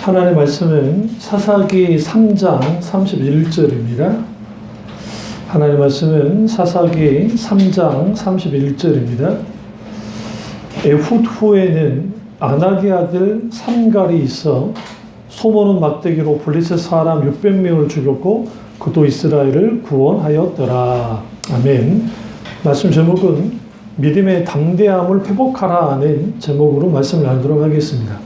하나님의 말씀은 사사기 3장 31절입니다. 하나님의 말씀은 사사기 3장 31절입니다. 에훗 후에는 아낙의 아들 삼갈이 있어 소모는 막대기로 블레셋 사람 600명을 죽였고 그도 이스라엘을 구원하였더라. 아멘. 말씀 제목은 믿음의 담대함을 회복하라는 제목으로 말씀을 나누도록 하겠습니다.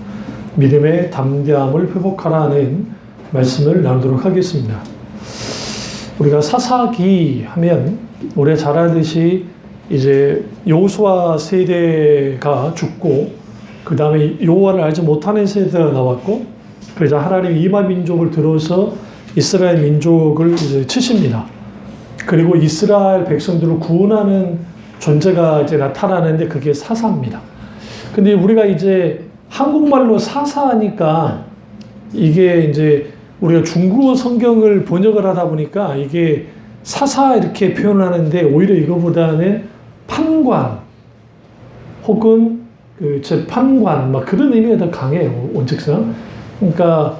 믿음의 담대함을 회복하라는 말씀을 나누도록 하겠습니다. 우리가 사사기 하면 우리가 잘 알듯이 이제 여호수아 세대가 죽고 그 다음에 여호와를 알지 못하는 세대가 나왔고 그래서 하나님 이마 민족을 들어서 이스라엘 민족을 이제 치십니다. 그리고 이스라엘 백성들을 구원하는 존재가 이제 나타나는데 그게 사사입니다. 근데 우리가 이제 한국말로 사사하니까 이게 이제 우리가 중국어 성경을 번역을 하다 보니까 이게 사사 이렇게 표현하는데 오히려 이거보다는 판관 혹은 그 재판관 막 그런 의미가 더 강해요, 원칙상. 그러니까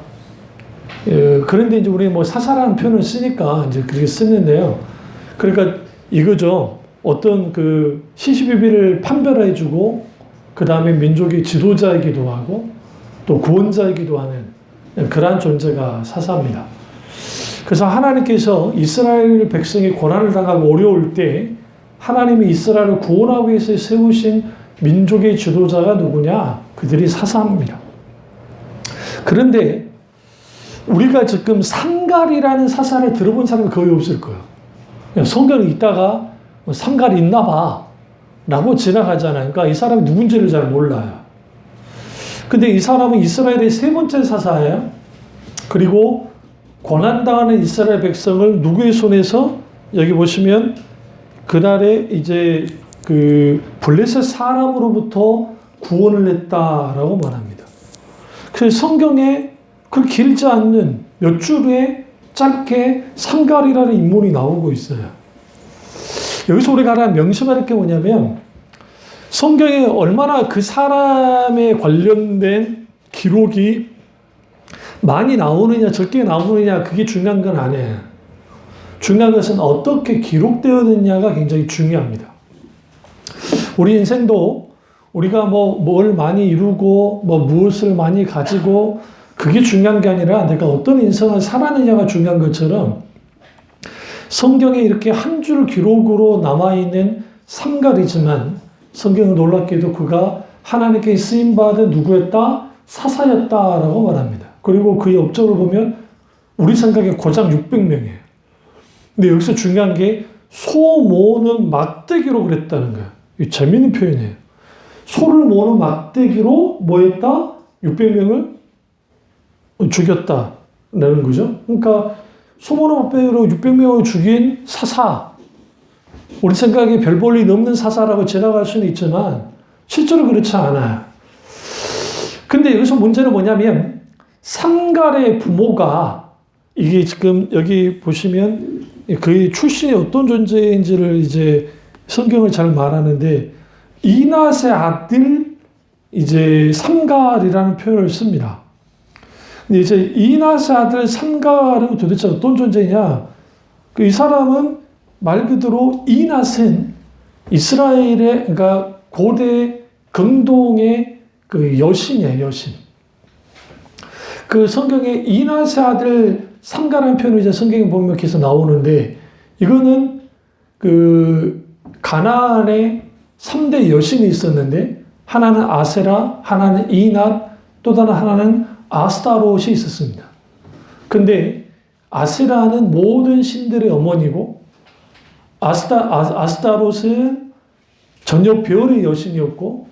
그런데 이제 우리 뭐 사사라는 표현을 쓰니까 이제 그렇게 쓰는데요. 그러니까 이거죠. 어떤 그 시시비비를 판별해주고 그 다음에 민족의 지도자이기도 하고 또 구원자이기도 하는 그러한 존재가 사사입니다. 그래서 하나님께서 이스라엘 백성이 고난을 당하고 어려울 때 하나님이 이스라엘을 구원하기 위해서 세우신 민족의 지도자가 누구냐? 그들이 사사입니다. 그런데 우리가 지금 삼갈이라는 사사를 들어본 사람이 거의 없을 거예요. 성경을 읽다가 삼갈이 있나 봐 라고 지나가잖아요. 그러니까 이 사람이 누군지를 잘 몰라요. 근데 이 사람은 이스라엘의 세 번째 사사예요. 그리고 고난당하는 이스라엘 백성을 누구의 손에서 여기 보시면 그날에 이제 그 블레셋 사람으로부터 구원을 했다라고 말합니다. 그래서 성경에 그 길지 않는 몇 줄에 짧게 삼갈이라는 인물이 나오고 있어요. 여기서 우리가 하나 명심할 게 뭐냐면 성경에 얼마나 그 사람에 관련된 기록이 많이 나오느냐 적게 나오느냐 그게 중요한 건 아니에요. 중요한 것은 어떻게 기록되었느냐가 굉장히 중요합니다. 우리 인생도 우리가 뭘 많이 이루고 무엇을 많이 가지고 그게 중요한 게 아니라 내가 어떤 인생을 살았느냐가 중요한 것처럼 성경에 이렇게 한 줄 기록으로 남아있는 삼갈이지만 성경은 놀랍게도 그가 하나님께 쓰임받은 누구였다? 사사였다라고 말합니다. 그리고 그의 업적을 보면 우리 생각에 고작 600명이에요. 근데 여기서 중요한 게 소 모으는 막대기로 그랬다는 거예요. 이 재밌는 표현이에요. 소를 모으는 막대기로 뭐 했다? 600명을 죽였다라는 거죠. 그러니까 소 모으는 막대기로 600명을 죽인 사사. 우리 생각에 별 볼 일 없는 사사라고 지나갈 수는 있지만 실제로 그렇지 않아요. 근데 여기서 문제는 뭐냐면 삼갈의 부모가 이게 지금 여기 보시면 그의 출신이 어떤 존재인지를 이제 성경을 잘 말하는데 이낫의 아들 이제 삼갈이라는 표현을 씁니다. 근데 이제 이낫의 아들 삼갈은 도대체 어떤 존재냐? 이 사람은 말 그대로 이낫은 이스라엘의 그러니까 고대 근동의 그 여신이에요, 여신. 그 성경에 이낫의 아들 삼갈이라는 표현을 이제 성경에 보면 계속 나오는데 이거는 그 가나안에 3대 여신이 있었는데 하나는 아세라, 하나는 이낫, 또 다른 하나는 아스타롯이 있었습니다. 근데 아세라는 모든 신들의 어머니고 아스타롯은 전혀 별의 여신이었고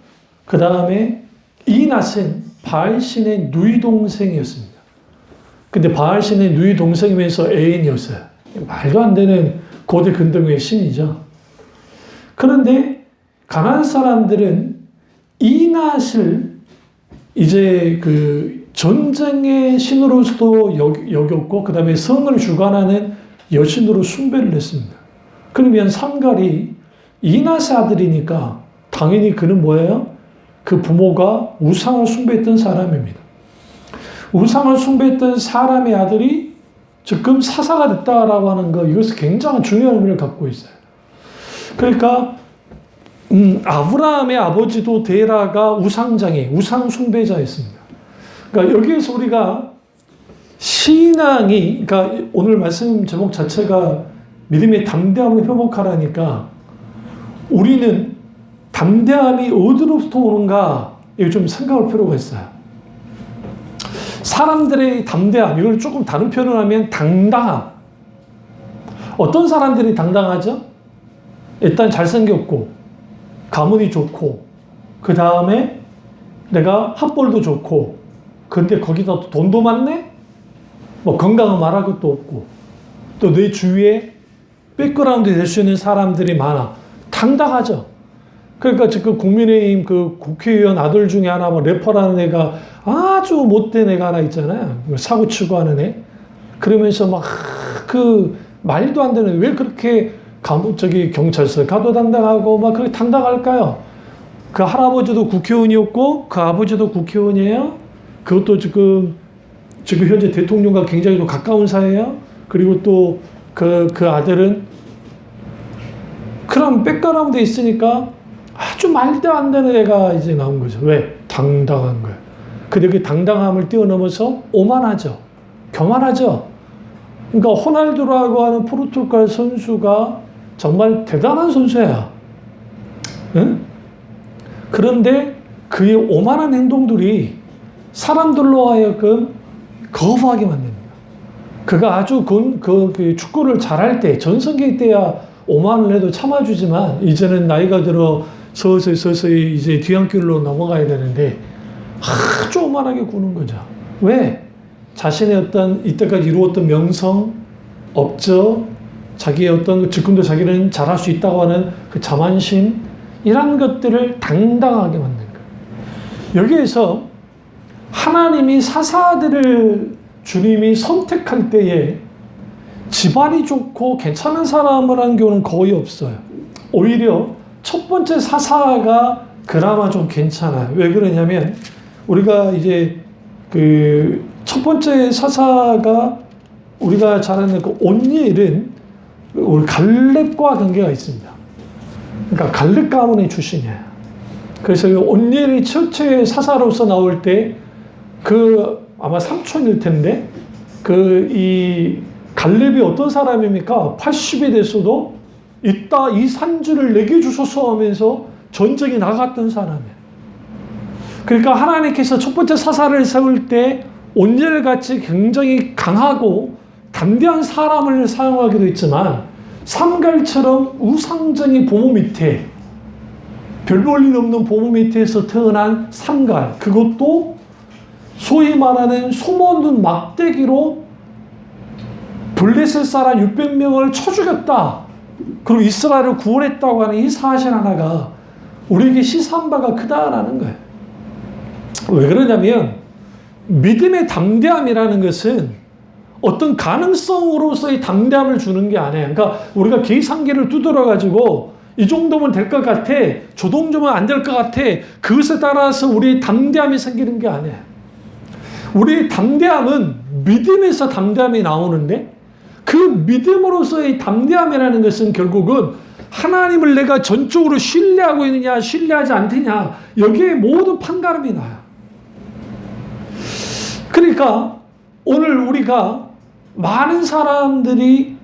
그 다음에 이낫은 바알신의 누이 동생이었습니다. 근데 바알신의 누이 동생이면서 애인이었어요. 말도 안 되는 고대 근동의 신이죠. 그런데 가나안 사람들은 이낫을 이제 그 전쟁의 신으로서도 여겼고 그 다음에 성을 주관하는 여신으로 숭배를 했습니다. 그러면 삼갈이 이낫의 아들이니까 당연히 그는 뭐예요? 그 부모가 우상을 숭배했던 사람입니다. 우상을 숭배했던 사람의 아들이 지금 사사가 됐다라고 하는 거, 이것은 굉장히 중요한 의미를 갖고 있어요. 그러니까 아브라함의 아버지도 데라가 우상장애, 우상 숭배자였습니다. 그러니까 여기에서 우리가 신앙이, 그러니까 오늘 말씀 제목 자체가 믿음의 담대함을 회복하라니까, 우리는 담대함이 어디로부터 오는가, 이거 좀 생각할 필요가 있어요. 사람들의 담대함, 이걸 조금 다른 표현을 하면 당당함. 어떤 사람들이 당당하죠? 일단 잘생겼고, 가문이 좋고, 그 다음에 내가 학벌도 좋고, 근데 거기다 또 돈도 많네? 뭐 건강은 말할 것도 없고, 또 내 주위에 백그라운드 될 수 있는 사람들이 많아. 당당하죠? 그러니까 지금 국민의힘 그 국회의원 아들 중에 하나, 뭐 래퍼라는 애가 아주 못된 애가 하나 있잖아요. 사고 치고 하는 애. 그러면서 막 그 말도 안 되는, 왜 그렇게 경찰서 가도 당당하고 막 그렇게 당당할까요? 그 할아버지도 국회의원이었고 그 아버지도 국회의원이에요. 그것도 지금 현재 대통령과 굉장히 좀 가까운 사이예요. 그리고 또 그 아들은 그런 백그라운드에 있으니까 아주 말도 안 되는 애가 이제 나온 거죠. 왜? 당당한 거예요. 근데 그 당당함을 뛰어넘어서 오만하죠. 교만하죠. 그러니까 호날두라고 하는 포르투갈 선수가 정말 대단한 선수야. 응? 그런데 그의 오만한 행동들이 사람들로 하여금 거부하게 만듭니다. 그가 아주 그 축구를 잘할 때, 전성기 때야 오만을 해도 참아주지만, 이제는 나이가 들어 서서히 이제 뒤안길로 넘어가야 되는데 아주 오만하게 구는 거죠. 왜? 자신의 어떤 이때까지 이루었던 명성, 업적, 자기의 어떤 지금도 자기는 잘할 수 있다고 하는 그 자만심, 이런 것들을 당당하게 만든 거예요. 여기에서 하나님이 사사들을 주님이 선택할 때에 집안이 좋고 괜찮은 사람을 한 경우는 거의 없어요. 오히려 첫 번째 사사가 그나마 좀 괜찮아요. 왜 그러냐면, 우리가 이제 그 첫 번째 사사가 우리가 잘 아는 그 온니엘은 우리 갈렙과 관계가 있습니다. 그러니까 갈렙 가문의 출신이에요. 그래서 온니엘이 첫째 사사로서 나올 때 그 아마 삼촌일 텐데, 이 갈렙이 어떤 사람입니까? 80이 됐어도 이따 이 산지를 내게 주소서 하면서 전쟁에 나갔던 사람이에요. 그러니까 하나님께서 첫 번째 사사를 세울 때 온니엘같이 굉장히 강하고 담대한 사람을 사용하기도 했지만, 삼갈처럼 우상쟁이 보모 밑에, 별 볼 일 없는 보모 밑에서 태어난 삼갈, 그것도 소위 말하는 소모는 막대기로 블레셋 사람 600명을 쳐 죽였다. 그리고 이스라엘을 구원했다고 하는 이 사실 하나가 우리에게 시사한 바가 크다라는 거예요. 왜 그러냐면, 믿음의 담대함이라는 것은 어떤 가능성으로서의 담대함을 주는 게 아니에요. 그러니까 우리가 계산기를 두드려가지고 이 정도면 될 것 같아, 저 정도면 안 될 것 같아, 그것에 따라서 우리의 담대함이 생기는 게 아니에요. 우리의 담대함은 믿음에서 담대함이 나오는데, 그 믿음으로서의 담대함이라는 것은 결국은 하나님을 내가 전적으로 신뢰하고 있느냐 신뢰하지 않느냐, 여기에 모든 판가름이 나요. 그러니까 오늘 우리가 많은 사람들이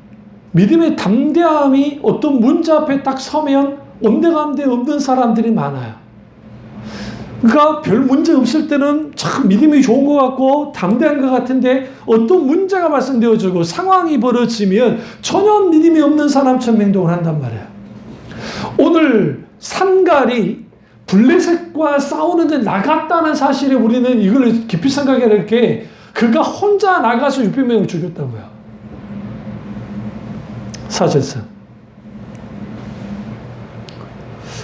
믿음의 담대함이 어떤 문제 앞에 딱 서면 온데간데 없는 사람들이 많아요. 그러니까 별 문제 없을 때는 참 믿음이 좋은 것 같고 담대한 것 같은데, 어떤 문제가 발생되어지고 상황이 벌어지면 전혀 믿음이 없는 사람처럼 행동을 한단 말이에요. 오늘 삼갈이 블레셋과 싸우는데 나갔다는 사실에 우리는 이걸 깊이 생각해야 될 게, 그가 혼자 나가서 600명을 죽였다고요. 사실상.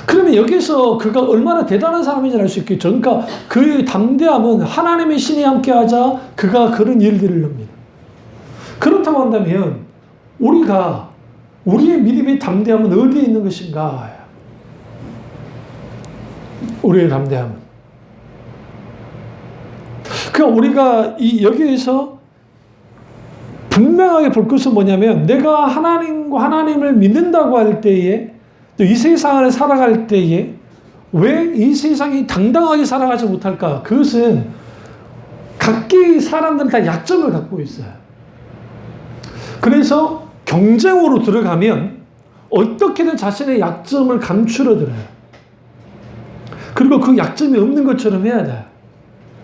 그러면 여기서 그가 얼마나 대단한 사람인지 알 수 있겠죠. 그러니까 그의 담대함은 하나님의 신이 함께하자 그가 그런 일들을 합니다. 그렇다고 한다면 우리의 믿음의 담대함은 어디에 있는 것인가? 우리의 담대함은. 그러니까 우리가 여기에서 분명하게 볼 것은 뭐냐면, 내가 하나님을 믿는다고 할 때에, 또 이 세상을 살아갈 때에 왜 이 세상이 당당하게 살아가지 못할까? 그것은 각기 사람들은 다 약점을 갖고 있어요. 그래서 경쟁으로 들어가면 어떻게든 자신의 약점을 감추려들어요. 그리고 그 약점이 없는 것처럼 해야 돼요.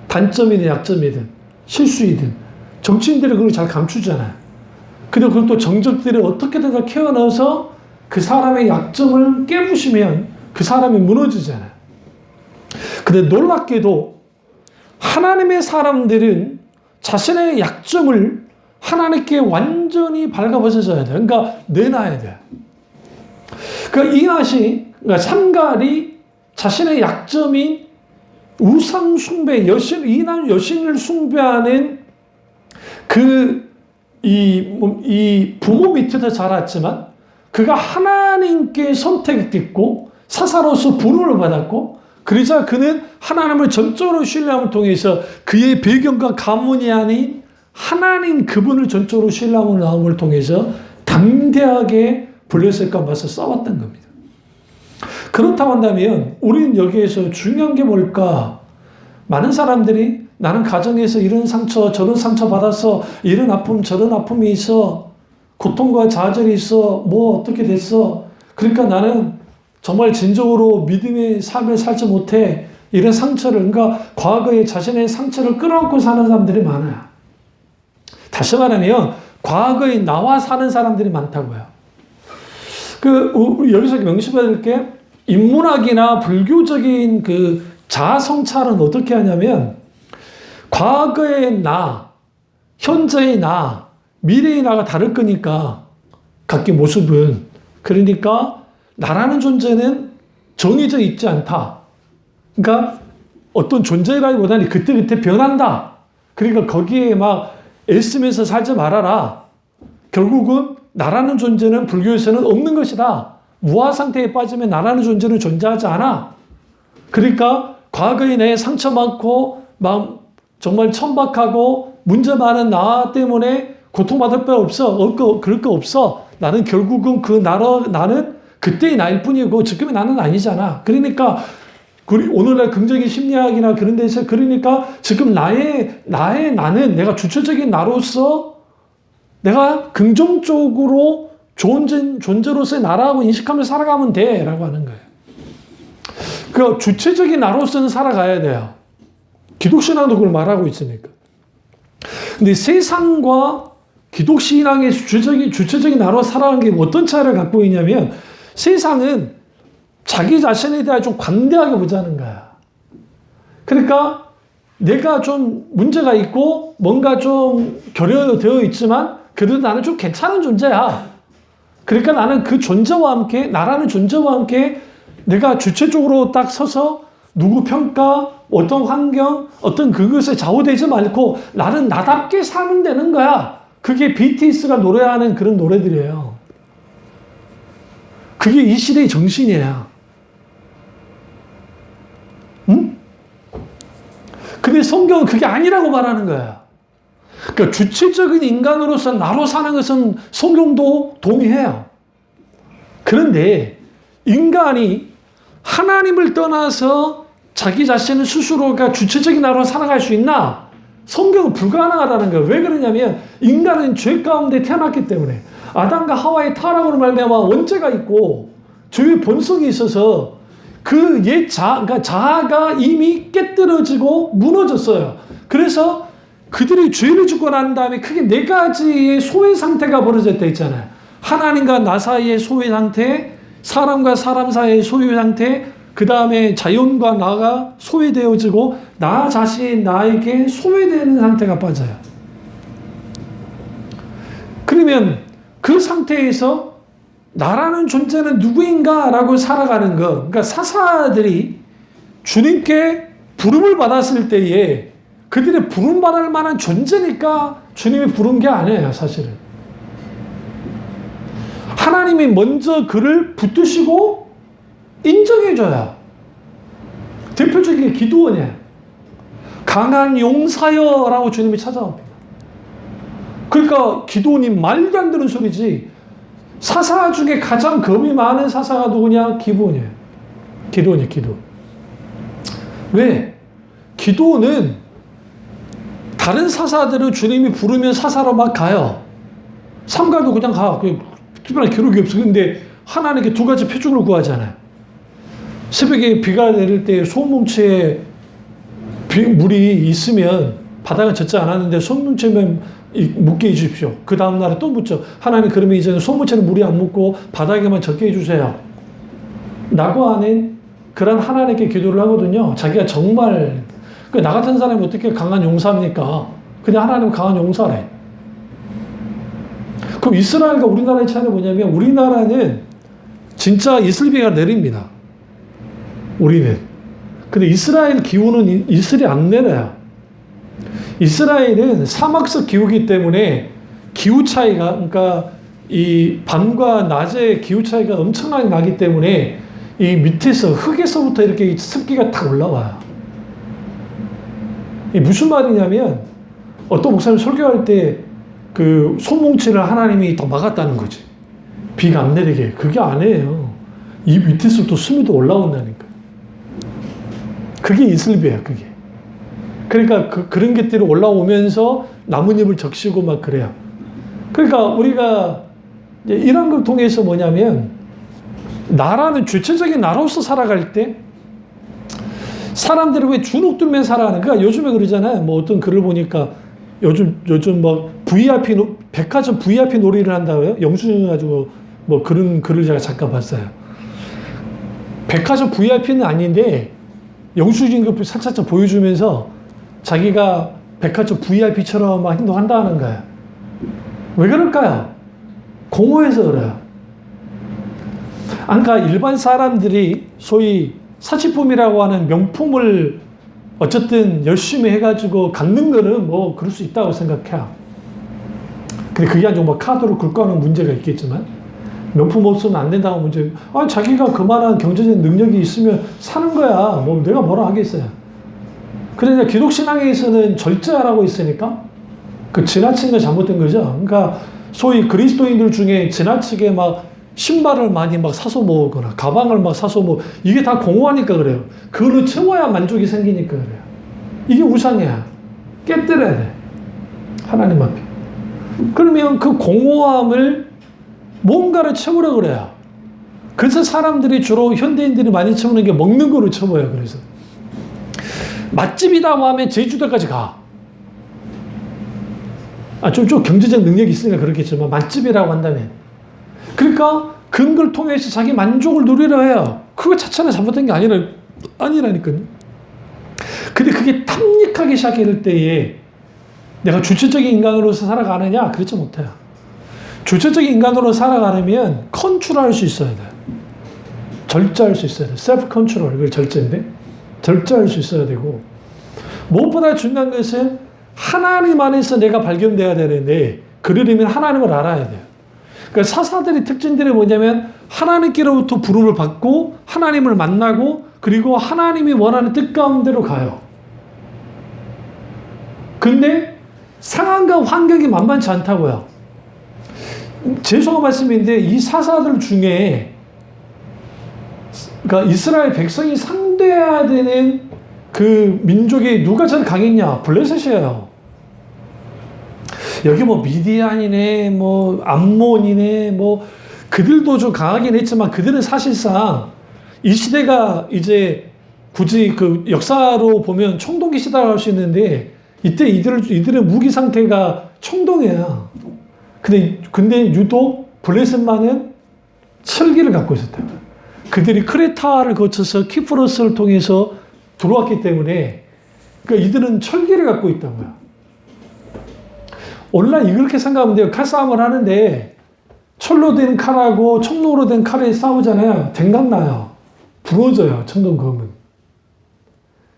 단점이든 약점이든 실수이든. 정치인들이 그걸 잘 감추잖아요. 근데 그걸 또 정적들이 어떻게든 다 캐어넣어서 그 사람의 약점을 깨부시면 그 사람이 무너지잖아요. 근데 놀랍게도 하나님의 사람들은 자신의 약점을 하나님께 완전히 발가벗어져야 돼요. 그러니까 내놔야 돼요. 그러니까 그러니까 삼갈이 자신의 약점인 우상 숭배, 여신을 숭배하는 이 부모 밑에서 자랐지만 그가 하나님께 선택됐고 사사로서 부름을 받았고, 그러자 그는 하나님을 전적으로 신뢰함을 통해서 그의 배경과 가문이 아닌 하나님 그분을 전적으로 신뢰함을 통해서 담대하게 블레셋과 맞서 싸웠던 겁니다. 그렇다고 한다면 우리는 여기에서 중요한 게 뭘까? 많은 사람들이 나는 가정에서 이런 상처 저런 상처 받았어, 이런 아픔 저런 아픔이 있어, 고통과 좌절이 있어, 뭐 어떻게 됐어, 그러니까 나는 정말 진정으로 믿음의 삶을 살지 못해, 이런 상처를, 그러니까 과거에 자신의 상처를 끌어안고 사는 사람들이 많아요. 다시 말하면 과거에 나와 사는 사람들이 많다고요. 여기서 명심해야 될 게, 인문학이나 불교적인 그 자아 성찰은 어떻게 하냐면, 과거의 나, 현재의 나, 미래의 나가 다를 거니까, 각기 모습은. 그러니까 나라는 존재는 정해져 있지 않다. 그러니까 어떤 존재라기보다는 그때그때 변한다. 그러니까 거기에 막 애쓰면서 살지 말아라. 결국은 나라는 존재는 불교에서는 없는 것이다. 무아 상태에 빠지면 나라는 존재는 존재하지 않아. 그러니까 과거에 내 상처 많고 마음 정말 천박하고 문제 많은 나 때문에 고통받을 거 없어. 그럴 거 없어. 나는 결국은 나는 그때의 나일 뿐이고 지금의 나는 아니잖아. 그러니까 오늘날 긍정의 심리학이나 그런 데서, 그러니까 지금 나의 나는 내가 주체적인 나로서 내가 긍정적으로 좋은 존재로서의 나라고 인식하면서 살아가면 돼 라고 하는 거예요. 그 주체적인 나로서는 살아가야 돼요. 기독신앙도 그걸 말하고 있으니까. 근데 세상과 기독신앙의 주체적인 나로 살아가는 게 어떤 차이를 갖고 있냐면, 세상은 자기 자신에 대해 좀 관대하게 보자는 거야. 그러니까 내가 좀 문제가 있고 뭔가 좀 결여되어 있지만 그래도 나는 좀 괜찮은 존재야. 그러니까 나는 그 존재와 함께, 나라는 존재와 함께 내가 주체적으로 딱 서서 누구 평가, 어떤 환경, 어떤 그것에 좌우되지 말고 나는 나답게 살면 되는 거야. 그게 BTS가 노래하는 그런 노래들이에요. 그게 이 시대의 정신이에요. 응? 근데 성경은 그게 아니라고 말하는 거야. 그러니까 주체적인 인간으로서 나로 사는 것은 성경도 동의해요. 그런데 인간이 하나님을 떠나서 자기 자신을 스스로가 주체적인 나로 살아갈 수 있나? 성경은 불가능하다는 거예요. 왜 그러냐면 인간은 죄 가운데 태어났기 때문에, 아담과 하와의 타락으로 말미암아 원죄가 있고 죄의 본성이 있어서 그 옛 그러니까 자아가 이미 깨뜨려지고 무너졌어요. 그래서 그들이 죄를 짓고 난 다음에 크게 네 가지의 소외 상태가 벌어졌다 했잖아요. 하나님과 나 사이의 소외 상태, 사람과 사람 사이의 소외 상태, 그 다음에 자연과 나가 소외되어지고 나 자신 나에게 소외되는 상태가 빠져요. 그러면 그 상태에서 나라는 존재는 누구인가라고 살아가는 것. 그러니까 사사들이 주님께 부름을 받았을 때에 그들이 부름받을 만한 존재니까 주님이 부른 게 아니에요, 사실은. 하나님이 먼저 그를 붙드시고 인정해줘야. 대표적인 게 기드온이에요. 강한 용사여 라고 주님이 찾아옵니다. 그러니까 기도원이 말도 안 되는 소리지. 사사 중에 가장 겁이 많은 사사가 누구냐? 기브온이에요. 기도원이에요. 기도원. 왜? 기도원은 다른 사사들은 주님이 부르면 사사로 막 가요. 삼가도 그냥 가. 특별한 기록이 없어. 근데 하나님께 두 가지 표적을 구하잖아요. 새벽에 비가 내릴 때 소문체에 물이 있으면 바다가 젖지 않았는데 소문체면 묻게 해주십시오. 그 다음날에 또 묻죠. 하나님 그러면 이제는 소문체는 물이 안 묻고 바닥에만 젖게 해주세요. 라고 하는 그런 하나님께 기도를 하거든요. 자기가 정말 나 같은 사람이 어떻게 강한 용사입니까? 그냥 하나님은 강한 용사래. 그럼 이스라엘과 우리나라의 차이는 뭐냐면 우리나라는 진짜 이슬비가 내립니다. 우리는. 근데 이스라엘 기후는 이슬이 안 내려요. 이스라엘은 사막적 기후이기 때문에 기후 차이가, 그러니까 이 밤과 낮의 기후 차이가 엄청나게 나기 때문에 이 밑에서 흙에서부터 이렇게 습기가 탁 올라와요. 이 무슨 말이냐면 어떤 목사님 설교할 때 그 소뭉치를 하나님이 더 막았다는 거지. 비가 안 내리게. 그게 아니에요. 이 밑에서부터 숨이 더 올라온다니까. 그게 이슬비야, 그게. 그러니까 그런 것들이 올라오면서 나뭇잎을 적시고 막 그래요. 그러니까 우리가 이제 이런 걸 통해서 뭐냐면 나라는 주체적인 나라로서 살아갈 때 사람들이 왜 주눅들면 살아가는, 그러니까 요즘에 그러잖아요. 뭐 어떤 글을 보니까 요즘 막 VIP, 백화점 VIP 놀이를 한다고요? 영수증 가지고 뭐 그런 글을 제가 잠깐 봤어요. 백화점 VIP는 아닌데 영수증 그 살짝 보여주면서 자기가 백화점 VIP처럼 막 행동한다는 거예요. 왜 그럴까요? 공허해서 그래요. 그러니까 일반 사람들이 소위 사치품이라고 하는 명품을 어쨌든 열심히 해가지고 갖는 거는 뭐 그럴 수 있다고 생각해요. 근데 그게 아니고 뭐 카드로 긁어가는 문제가 있겠지만 명품 없으면 안 된다고 문제. 아니 자기가 그만한 경제적 능력이 있으면 사는 거야. 뭐 내가 뭐라 하겠어요. 그러니까 기독신앙에서는 절제하라고 있으니까 그 지나친 거 잘못된 거죠. 그러니까 소위 그리스도인들 중에 지나치게 막 신발을 많이 막 사서 모으거나 가방을 막 사서 이게 다 공허하니까 그래요. 그걸로 채워야 만족이 생기니까 그래요. 이게 우상이야. 깨뜨려야 돼. 하나님 앞에. 그러면 그 공허함을 뭔가를 채우려고 그래요. 그래서 사람들이 주로 현대인들이 많이 채우는 게 먹는 거로 채워요. 그래서 맛집이라고 하면 제주도까지 가. 좀 경제적 능력이 있으니까 그렇겠지만 맛집이라고 한다면. 그러니까 그런 걸 통해서 자기 만족을 누리려 해요. 그거 자체는 잘못된 게 아니라니까요. 근데 그게 탐닉하기 시작할 때에 내가 주체적인 인간으로서 살아가느냐? 그렇지 못해요. 주체적인 인간으로 살아가려면 컨트롤할 수 있어야 돼요. 절제할 수 있어야 돼요. 셀프 컨트롤, 그게 절제인데 절제할 수 있어야 되고, 무엇보다 중요한 것은 하나님 안에서 내가 발견돼야 되는데 그러려면 하나님을 알아야 돼요. 그러니까 사사들의 특징들이 뭐냐면 하나님께로부터 부름을 받고 하나님을 만나고 그리고 하나님이 원하는 뜻 가운데로 가요. 근데 상황과 환경이 만만치 않다고요. 죄송한 말씀인데 이 사사들 중에 그러니까 이스라엘 백성이 상대해야 되는 그 민족이 누가 제일 강했냐? 블레셋이에요. 여기 뭐 미디안이네, 뭐 암몬이네, 뭐 그들도 좀 강하긴 했지만 그들은 사실상 이 시대가 이제 굳이 그 역사로 보면 청동기 시대라고 할 수 있는데 이때 이들의 무기 상태가 청동이에요. 근데 유독 블레셋만은 철기를 갖고 있었다. 그들이 크레타를 거쳐서 키프로스를 통해서 들어왔기 때문에 그러니까 이들은 철기를 갖고 있다고요. 오늘날 이렇게 생각하면 돼요. 칼싸움을 하는데 철로 된 칼하고 청동으로 된 칼이 싸우잖아요. 댕강나요. 부러져요. 청동검은.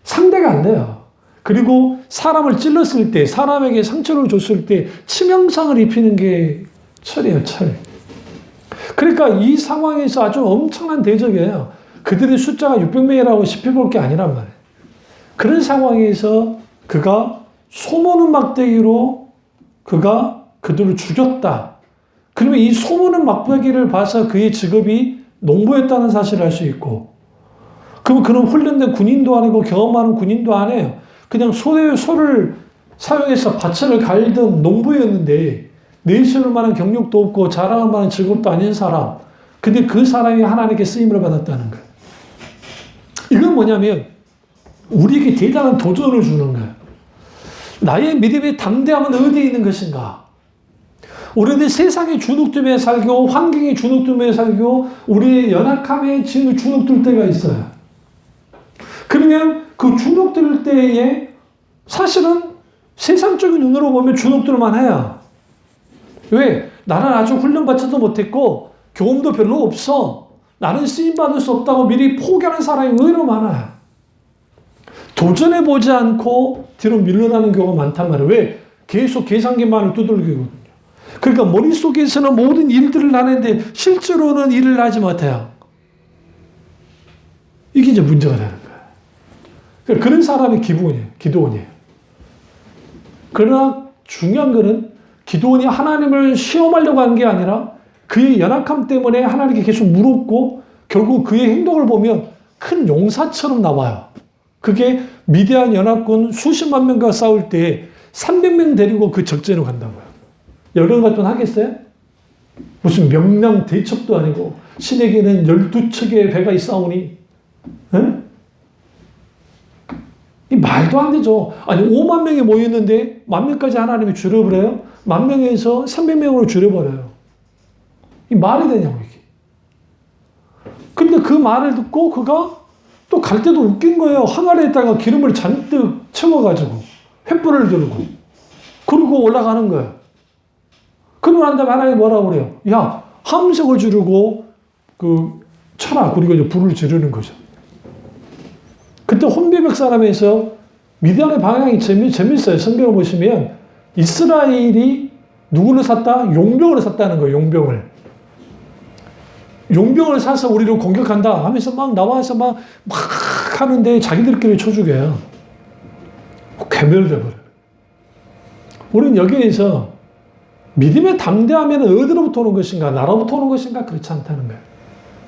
상대가 안 돼요. 그리고 사람을 찔렀을 때, 사람에게 상처를 줬을 때 치명상을 입히는 게 철이에요. 철. 그러니까 이 상황에서 아주 엄청난 대적이에요. 그들의 숫자가 600명이라고 10회볼 게 아니란 말이에요. 그런 상황에서 그가 소모는 막대기로 그가 그들을 죽였다. 그러면 이 소모는 막대기를 봐서 그의 직업이 농부였다는 사실을 알 수 있고, 그럼 그는 훈련된 군인도 아니고 경험 많은 군인도 아니에요. 그냥 소를 사용해서 밭을 갈던 농부였는데 내세울 만한 경력도 없고 자랑할 만한 직업도 아닌 사람. 근데 그 사람이 하나님께 쓰임을 받았다는 거예요. 이건 뭐냐면 우리에게 대단한 도전을 주는 거예요. 나의 믿음의 담대함은 어디에 있는 것인가? 우리는 세상의 주눅듦에 살고 환경의 주눅듦에 살고 우리의 연약함에 지금 주눅들 때가 있어요. 그러면 그 주눅들 때에 사실은 세상적인 눈으로 보면 주눅들만 해요. 왜? 나는 아주 훈련받지도 못했고 경험도 별로 없어. 나는 쓰임받을 수 없다고 미리 포기하는 사람이 의외로 많아요. 도전해보지 않고 뒤로 밀려나는 경우가 많단 말이에요. 왜? 계속 계산기만을 두들기거든요. 그러니까 머릿속에서는 모든 일들을 하는데 실제로는 일을 하지 못해요. 이게 이제 문제가 되는 거예요. 그러니까 그런 사람이 기도원이에요. 그러나 중요한 것은 기도원이 하나님을 시험하려고 한 게 아니라 그의 연약함 때문에 하나님께 계속 물었고 결국 그의 행동을 보면 큰 용사처럼 나와요. 그게 미디안 연합군 수십만 명과 싸울 때 300명 데리고 그 적전으로 간다고요. 여러분 같으면 하겠어요? 무슨 명량 대첩도 아니고 신에게는 12척의 배가 있사오니 이 말도 안 되죠. 아니 5만 명이 모였는데 10,000명까지 하나님이 줄여버려요? 10,000명에서 300명으로 줄여버려요. 이 말이 되냐고 이게. 근데 그 말을 듣고 그가 또 갈 때도 웃긴 거예요. 항아리에다가 기름을 잔뜩 채워가지고 횃불을 들고 그러고 올라가는 거예요. 그러고 난 다음에 하나님이 뭐라고 그래요? 야, 함성을 지르고 쳐라. 그리고 이제 불을 지르는 거죠. 그때 혼비백 사람에서 미디안의 방향이 재밌어요. 성경을 보시면 이스라엘이 누구를 샀다? 용병을 샀다는 거예요. 용병을 사서 우리를 공격한다 하면서 막 나와서 막 하는데 자기들끼리 쳐죽여요. 괴멸돼버려요. 우리는 여기에서 믿음의 담대함에는 어디로부터 오는 것인가? 나로부터 오는 것인가? 그렇지 않다는 거예요.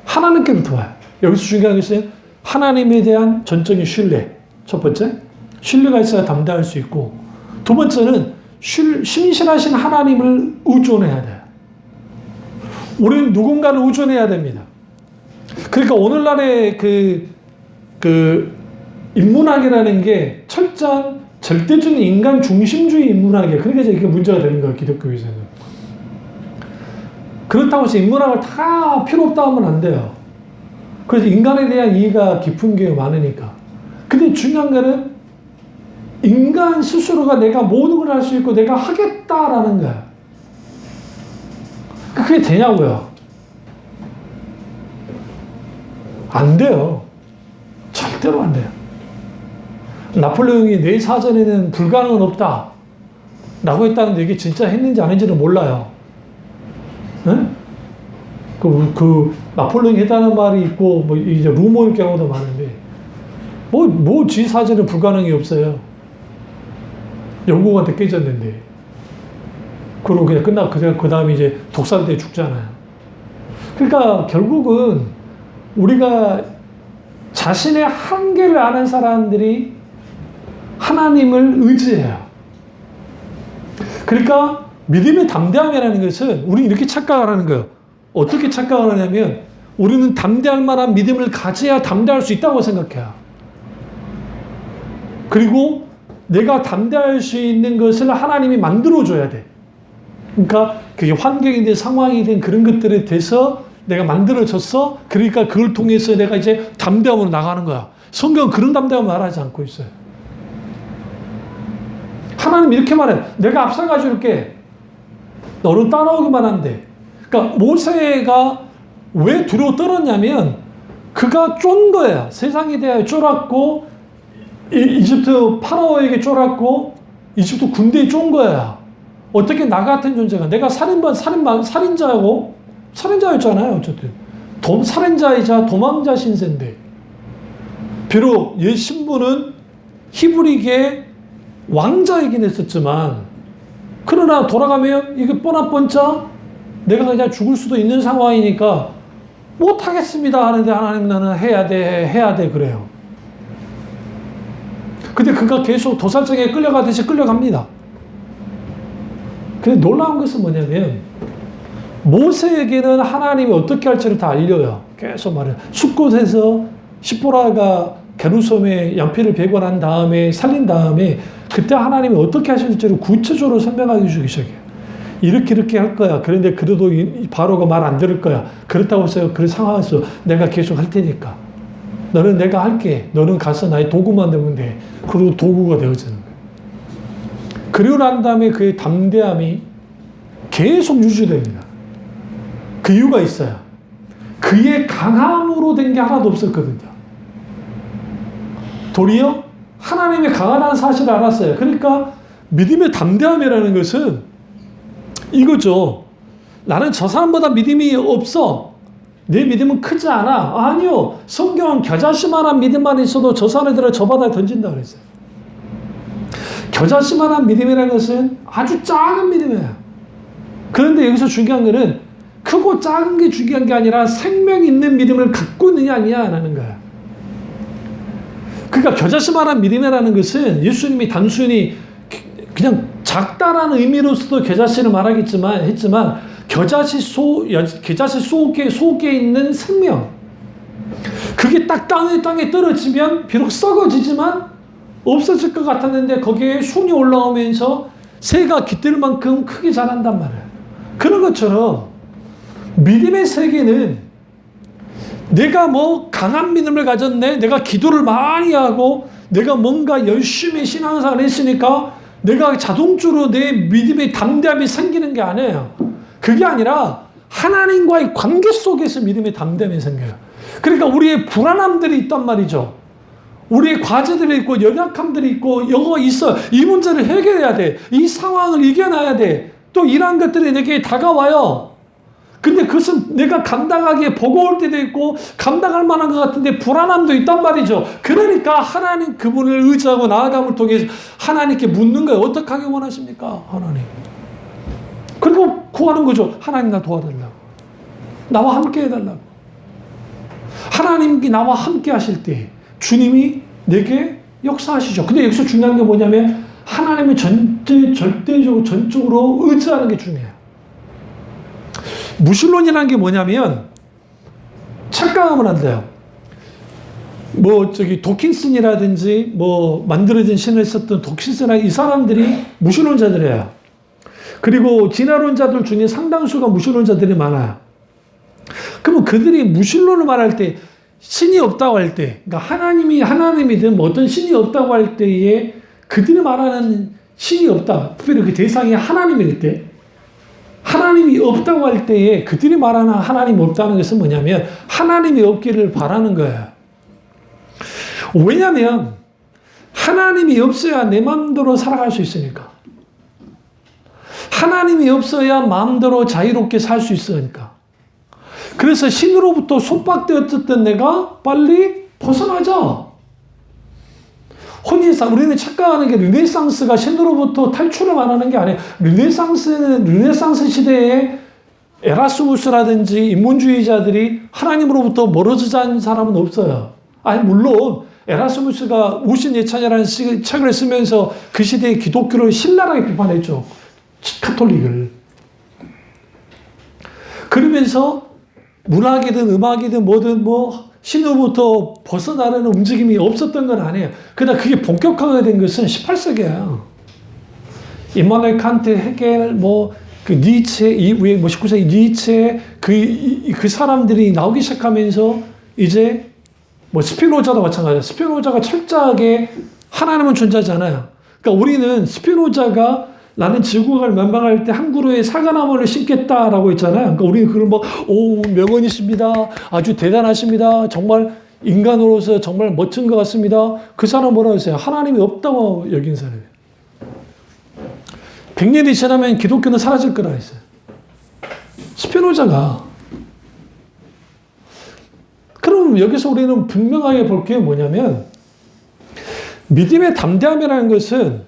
하나님께부터 와요. 여기서 중요한 것은 하나님에 대한 전적인 신뢰. 첫 번째, 신뢰가 있어야 담대할 수 있고, 두 번째는 신실하신 하나님을 의존해야 돼요. 우리는 누군가를 의존해야 됩니다. 그러니까 오늘날의 인문학이라는 게 철저한 절대적인 인간 중심주의 인문학이에요. 그러니까 이게 문제가 되는 거예요, 기독교에서는. 그렇다고 해서 인문학을 다 필요 없다 하면 안 돼요. 그래서 인간에 대한 이해가 깊은 게 많으니까. 근데 중요한 거는 인간 스스로가 내가 모든 걸 할 수 있고 내가 하겠다라는 거야. 그게 되냐고요? 안 돼요. 절대로 안 돼요. 나폴레옹이 내 사전에는 불가능은 없다 라고 했다는데 이게 진짜 했는지 아닌지는 몰라요. 네? 나폴레옹이 했다는 말이 있고 뭐 이제 루머일 경우도 많은데 지 사전에 불가능이 없어요. 영국한테 깨졌는데. 그리고 그냥 끝나고 그 다음에 이제 독살돼 죽잖아요. 그러니까 결국은 우리가 자신의 한계를 아는 사람들이 하나님을 의지해요. 그러니까 믿음의 담대함이라는 것은 우리는 이렇게 착각을 하는 거예요. 어떻게 착각을 하냐면 우리는 담대할 만한 믿음을 가져야 담대할 수 있다고 생각해요. 그리고 내가 담대할 수 있는 것을 하나님이 만들어줘야 돼. 그러니까 그게 환경이든 상황이든 그런 것들에 대해서 내가 만들어졌어. 그러니까 그걸 통해서 내가 이제 담대함으로 나가는 거야. 성경은 그런 담대함을 말하지 않고 있어요. 하나님 이렇게 말해. 내가 앞서가 줄게. 너는 따라오기만 한대. 그러니까 모세가 왜 두려워 떨었냐면 그가 쫀 거야. 세상에 대하여 쫄았고 이집트 파라오에게 쫄았고 이집트 군대에 쫀 거야. 어떻게 나 같은 존재가 내가 살인자였잖아요. 어쨌든 살인자이자 도망자 신세인데 비록 옛 신부는 히브리계 왕자이긴 했었지만, 그러나 돌아가면 이게 뻔뻔짜 내가 그냥 죽을 수도 있는 상황이니까 못하겠습니다 하는데 하나님 나는 해야 돼 그래요. 근데 그가 계속 도살장에 끌려가듯이 끌려갑니다. 근데 놀라운 것은 뭐냐면 모세에게는 하나님이 어떻게 할지를 다 알려요. 계속 말해요. 숫곳에서 시보라가 게루솜에 양피를 베고 난 다음에 살린 다음에 그때 하나님이 어떻게 하실지를 구체적으로 설명하게 주기 시작해요. 이렇게 할 거야. 그런데 그래도 바로가 말 안 들을 거야. 그렇다고 해서 그 상황에서 내가 계속 할 테니까. 너는 내가 할게. 너는 가서 나의 도구만 되면 돼. 그리고 도구가 되어지는 거예요. 그리고 난 다음에 그의 담대함이 계속 유지됩니다. 그 이유가 있어요. 그의 강함으로 된 게 하나도 없었거든요. 도리어 하나님의 강하다는 사실을 알았어요. 그러니까 믿음의 담대함이라는 것은 이거죠. 나는 저 사람보다 믿음이 없어. 내 믿음은 크지 않아. 아니요. 성경은 겨자씨만한 믿음만 있어도 저 사람들을 저 바다에 던진다 그랬어요. 겨자씨만한 믿음이라는 것은 아주 작은 믿음이에요. 그런데 여기서 중요한 것은 크고 작은 게 중요한 게 아니라 생명 있는 믿음을 갖고 있느냐 아니냐라는 거예요. 그러니까 겨자씨만한 믿음이라는 것은 예수님이 단순히 그냥 작다라는 의미로서도 겨자씨를 했지만 겨자씨 속에 있는 생명, 그게 딱 땅에 떨어지면 비록 썩어지지만 없어질 것 같았는데 거기에 순이 올라오면서 새가 깃들 만큼 크게 자란단 말이에요. 그런 것처럼 믿음의 세계는 내가 뭐 강한 믿음을 가졌네, 내가 기도를 많이 하고 내가 뭔가 열심히 신앙생활을 했으니까 내가 자동적으로 내 믿음의 담대함이 생기는 게 아니에요. 그게 아니라 하나님과의 관계 속에서 믿음의 담대함이 생겨요. 그러니까 우리의 불안함들이 있단 말이죠. 우리의 과제들이 있고 연약함들이 있고 이거 있어. 이 문제를 해결해야 돼. 이 상황을 이겨놔야 돼. 또 이러한 것들이 내게 다가와요. 근데 그것은 내가 감당하기에 버거울 때도 있고 감당할 만한 것 같은데 불안함도 있단 말이죠. 그러니까 하나님 그분을 의지하고 나아감을 통해서 하나님께 묻는 거예요. 어떻게 하기 원하십니까? 하나님. 그리고 구하는 거죠. 하나님 나 도와달라고. 나와 함께 해달라고. 하나님이 나와 함께 하실 때 주님이 내게 역사하시죠. 근데 여기서 중요한 게 뭐냐면 하나님을 절대적으로 전적으로 의지하는 게 중요해요. 무신론이라는 게 뭐냐면 착각하면 안 돼요. 도킨슨이라든지 만들어진 신을 썼던 도킨슨이나 이 사람들이 무신론자들이에요. 그리고 진화론자들 중에 상당수가 무신론자들이 많아요. 그러면 그들이 무신론을 말할 때 신이 없다고 할 때, 그러니까 하나님이든 어떤 신이 없다고 할 때에 그들이 말하는 신이 없다. 특별히 그 대상이 하나님일 때, 하나님이 없다고 할 때에 그들이 말하는 하나님이 없다는 것은 뭐냐면 하나님이 없기를 바라는 거예요. 왜냐하면 하나님이 없어야 내 마음대로 살아갈 수 있으니까. 하나님이 없어야 마음대로 자유롭게 살 수 있으니까. 그래서 신으로부터 속박되었던 내가 빨리 벗어나자. 우리는 착각하는 게 르네상스가 신으로부터 탈출을 말하는 게 아니에요. 르네상스 시대에 에라스무스라든지 인문주의자들이 하나님으로부터 멀어지자는 사람은 없어요. 물론 에라스무스가 우신예찬이라는 책을 쓰면서 그 시대의 기독교를 신랄하게 비판했죠. 카톨릭을. 그러면서 문학이든 음악이든 뭐든 신으로부터 벗어나려는 움직임이 없었던 건 아니에요. 그러나 그게 본격화가 된 것은 18세기예요. 임마누엘 칸트, 헤겔, 니체 이후에 19세기 니체 그 사람들이 나오기 시작하면서 이제 스피노자도 마찬가지예요. 스피노자가 철저하게 하나님은 존재하잖아요. 그러니까 우리는 스피노자가 나는 지구가 멸망할 때 한 그루의 사과나무를 심겠다라고 했잖아요. 그러니까 우리는 그걸 명언이십니다. 아주 대단하십니다. 정말 인간으로서 정말 멋진 것 같습니다. 그 사람 뭐라고 했어요? 하나님이 없다고 여긴 사람이에요. 100년이 지나면 기독교는 사라질 거라 했어요. 스피노자가. 그럼 여기서 우리는 분명하게 볼 게 뭐냐면 믿음의 담대함이라는 것은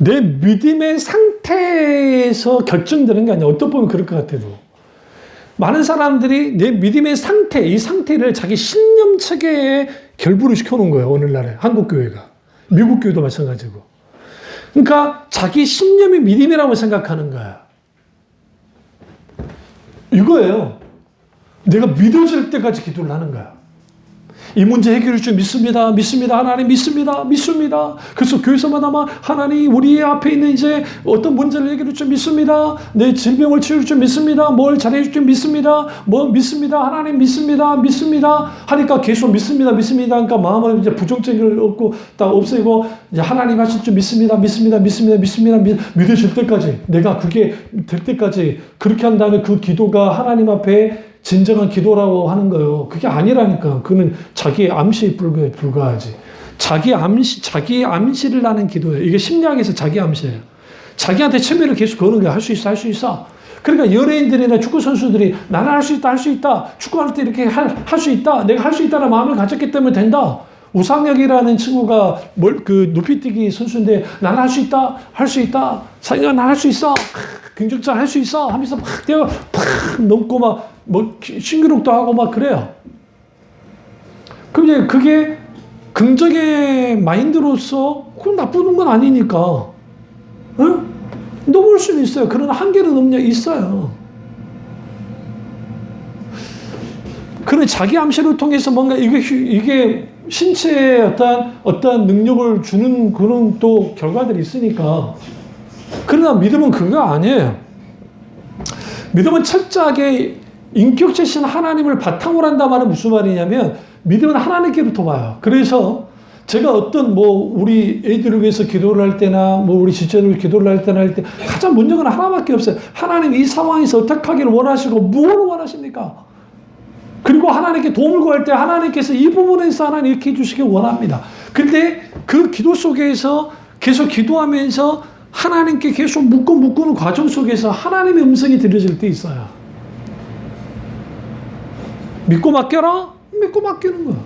내 믿음의 상태에서 결정되는 게 아니야. 어떤 보면 그럴 것 같아도. 많은 사람들이 내 믿음의 상태, 이 상태를 자기 신념 체계에 결부를 시켜놓은 거예요. 오늘날에 한국 교회가. 미국 교회도 마찬가지고. 그러니까 자기 신념이 믿음이라고 생각하는 거야. 이거예요. 내가 믿어질 때까지 기도를 하는 거야. 이 문제 해결할 줄 믿습니다. 믿습니다. 하나님 믿습니다. 믿습니다. 그래서 교회에서마다 하나님 우리 앞에 있는 이제 어떤 문제를 해결할 줄 믿습니다. 내 질병을 치울 줄 믿습니다. 뭘 잘해줄 줄 믿습니다. 뭐 믿습니다. 하나님 믿습니다. 믿습니다. 하니까 계속 믿습니다. 믿습니다. 그러니까 마음을 이제 부정적을 얻고 딱 없애고 이제 하나님 하실 줄 믿습니다. 믿습니다. 믿습니다. 믿습니다. 믿어질 때까지 내가 그게 될 때까지 그렇게 한 다음에 그 기도가 하나님 앞에 진정한 기도라고 하는 거예요. 그게 아니라니까. 그는 자기 암시에 불과하지. 자기 암시를 하는 기도예요. 이게 심리학에서 자기 암시예요. 자기한테 체면을 계속 거는 거야. 할 수 있어, 할 수 있어. 그러니까 연예인들이나 축구 선수들이 나는 할 수 있다, 할 수 있다. 축구할 때 이렇게 할 수 있다. 내가 할 수 있다는 마음을 가졌기 때문에 된다. 우상혁이라는 친구가 높이뛰기 선수인데 나는 할 수 있다, 할 수 있다. 자기가 난 할 수 있어. 긍정적 할 수 있어. 하면서 막 내가 팍 넘고 신기록도 하고 막 그래요. 그럼 그게 긍정의 마인드로서 그건 나쁜 건 아니니까. 응? 넘을 수는 있어요. 그러나 한계는 있어요. 그런 자기 암시를 통해서 뭔가 이게 신체에 어떤 능력을 주는 그런 또 결과들이 있으니까. 그러나 믿음은 그거 아니에요. 믿음은 철저하게 인격체신 하나님을 바탕으로 한다 말은 무슨 말이냐면 믿음은 하나님께로부터 와요. 그래서 제가 우리 애들을 위해서 기도를 할 때나 우리 지체를 기도를 할 때나 가장 문제는 하나밖에 없어요. 하나님 이 상황에서 어떻게 하기를 원하시고 무엇을 원하십니까? 그리고 하나님께 도움을 구할 때 하나님께서 이 부분에서 하나님 이렇게 해주시길 원합니다. 근데 그 기도 속에서 계속 기도하면서 하나님께 계속 묶는 과정 속에서 하나님의 음성이 들려질 때 있어요. 믿고 맡겨라? 믿고 맡기는 거야.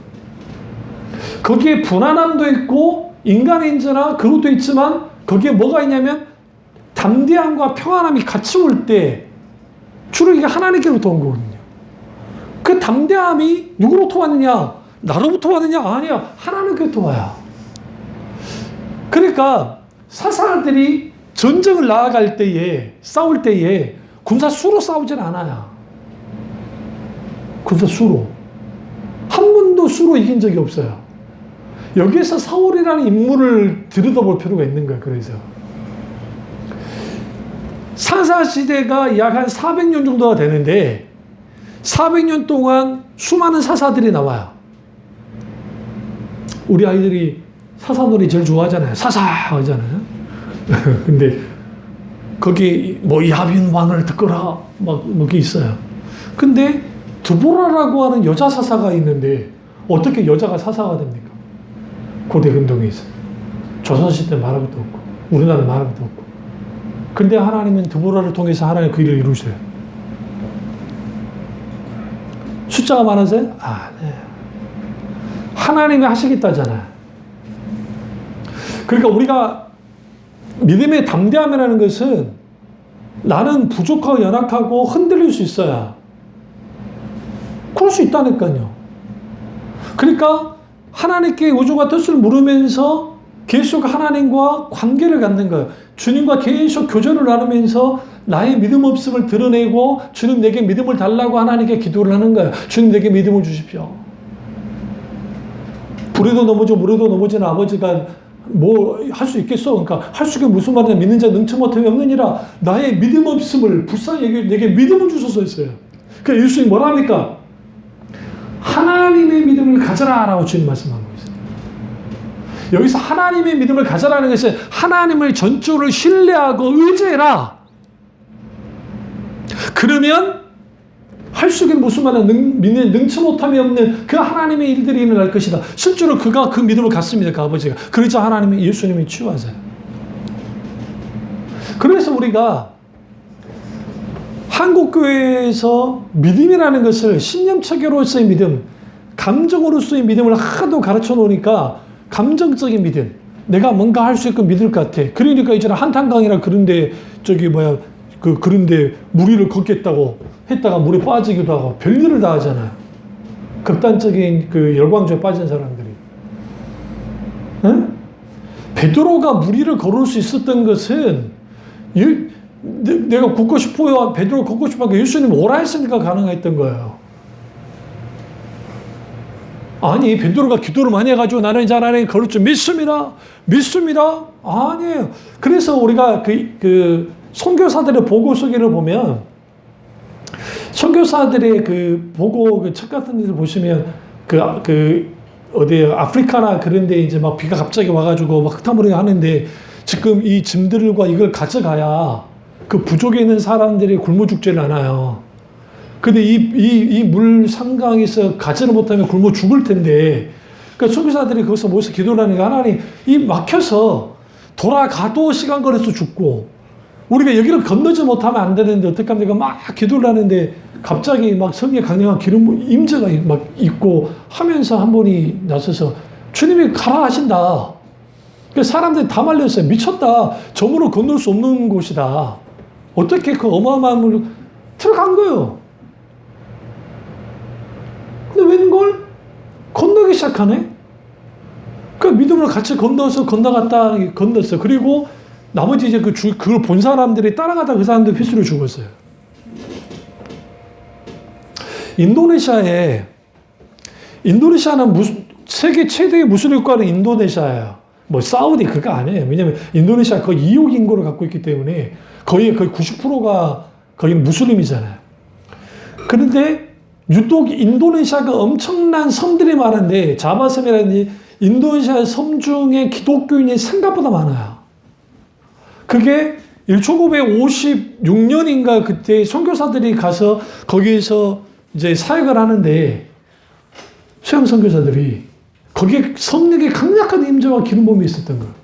거기에 불안함도 있고 인간의 인자나 그것도 있지만 거기에 뭐가 있냐면 담대함과 평안함이 같이 올 때 주로 이게 하나님께로부터 온 거거든요. 그 담대함이 누구로부터 왔느냐? 나로부터 왔느냐? 아니야. 하나님께로부터 와요. 그러니까 사사들이 전쟁을 나아갈 때에 싸울 때에 군사 수로 싸우진 않아요. 군사 수로. 한 번도 수로 이긴 적이 없어요. 여기에서 사울이라는 인물을 들여다볼 필요가 있는 거예요. 그래서 사사시대가 약 한 400년 정도가 되는데 400년 동안 수많은 사사들이 나와요. 우리 아이들이 사사놀이 제일 좋아하잖아요. 사사 하잖아요. 근데 거기 야빈 왕을 듣거라 그게 있어요. 근데 드보라라고 하는 여자 사사가 있는데 어떻게 여자가 사사가 됩니까? 고대 근동에서 조선시대 말할 것도 없고 우리나라 말할 것도 없고. 근데 하나님은 드보라를 통해서 하나님 그 일을 이루셔요. 숫자가 많아서요? 네. 하나님이 하시겠다잖아요. 그러니까 우리가 믿음의 담대함이라는 것은 나는 부족하고 연약하고 흔들릴 수 있어야. 그럴 수 있다니까요. 그러니까 하나님께 우주가 뜻을 물으면서 계속 하나님과 관계를 갖는 거예요. 주님과 계속 교제를 나누면서 나의 믿음 없음을 드러내고 주님 내게 믿음을 달라고 하나님께 기도를 하는 거예요. 주님 내게 믿음을 주십시오. 불에도 넘어지고 물에도 넘어지는 아버지가 할 수 있겠어? 그러니까 할 수 있게 무슨 말이냐? 믿는 자 능치 못함이 없느니라. 나의 믿음 없음을 불쌍히 내게 믿음을 주소서 했어요. 그러니까 예수님이 뭐라 합니까? 하나님의 믿음을 가져라라고 주님 말씀하고 있어요. 여기서 하나님의 믿음을 가져라는 것은 하나님을 전적으로 신뢰하고 의지해라. 그러면 할 수 있는 무슨 말이야? 능치 못함이 없는 그 하나님의 일들이 일어날 것이다. 실제로 그가 그 믿음을 갖습니다. 그 아버지가. 그러자 하나님이 예수님이 치유하세요. 그래서 우리가 한국교회에서 믿음이라는 것을 신념 체계로서의 믿음, 감정으로서의 믿음을 하도 가르쳐 놓으니까 감정적인 믿음, 내가 뭔가 할 수 있고 믿을 것 같아. 그러니까 이제는 한탄강이나 그런데 그런데 무리를 걷겠다고 했다가 물에 빠지기도 하고 별일을 다 하잖아요. 극단적인 그 열광주에 빠진 사람들이. 응? 베드로가 무리를 걸을 수 있었던 것은 내가 걷고 싶어요. 베드로가 걷고 싶어 하니까 예수님 오라 했으니까 가능했던 거예요. 아니 베드로가 기도를 많이 해가지고 나는 이제 하나님 걸을 줄 믿습니다. 아니에요. 그래서 우리가 그 선교사들의 보고 서기를 보면 선교사들의 그 보고 그 책 같은 데를 보시면 어디 아프리카나 그런데 이제 막 비가 갑자기 와가지고 막 흙탕물이 하는데 지금 이 짐들과 이걸 가져가야 그 부족에 있는 사람들이 굶어 죽지를 않아요. 근데 이 물 상강에서 가지를 못하면 굶어 죽을 텐데, 그러니까 선교사들이 거기서 모여서 기도를 하니까 하나님, 이 막혀서 돌아가도 시간 걸려서 죽고, 우리가 여기를 건너지 못하면 안 되는데 어떻게 합니까? 막 기도를 하는데 갑자기 막 성령의 강력한 기름 임재가 막 있고 하면서 한 분이 나서서 주님이 가라 하신다. 그래서 사람들이 다 말렸어요. 미쳤다. 점으로 건널 수 없는 곳이다. 어떻게 그 어마어마한 물로 들어간 거예요. 근데 웬걸 건너기 시작하네? 그 믿음으로 같이 건너갔어. 그리고 나머지 이제 그걸 본 사람들이 따라가다 그 사람들 피수로 죽었어요. 인도네시아는 세계 최대의 무슬림 국가는 인도네시아예요. 뭐 사우디 그거 아니에요. 왜냐면 인도네시아 거의 2억 인구를 갖고 있기 때문에 거의 90%가 거기 무슬림이잖아요. 그런데 유독 인도네시아가 엄청난 섬들이 많은데 자바섬이라든지 인도네시아 섬 중에 기독교인이 생각보다 많아요. 그게 1956년인가 그때 선교사들이 가서 거기에서 이제 사역을 하는데 수양 선교사들이 거기에 성령의 강력한 임재와 기름 부음이 있었던 거예요.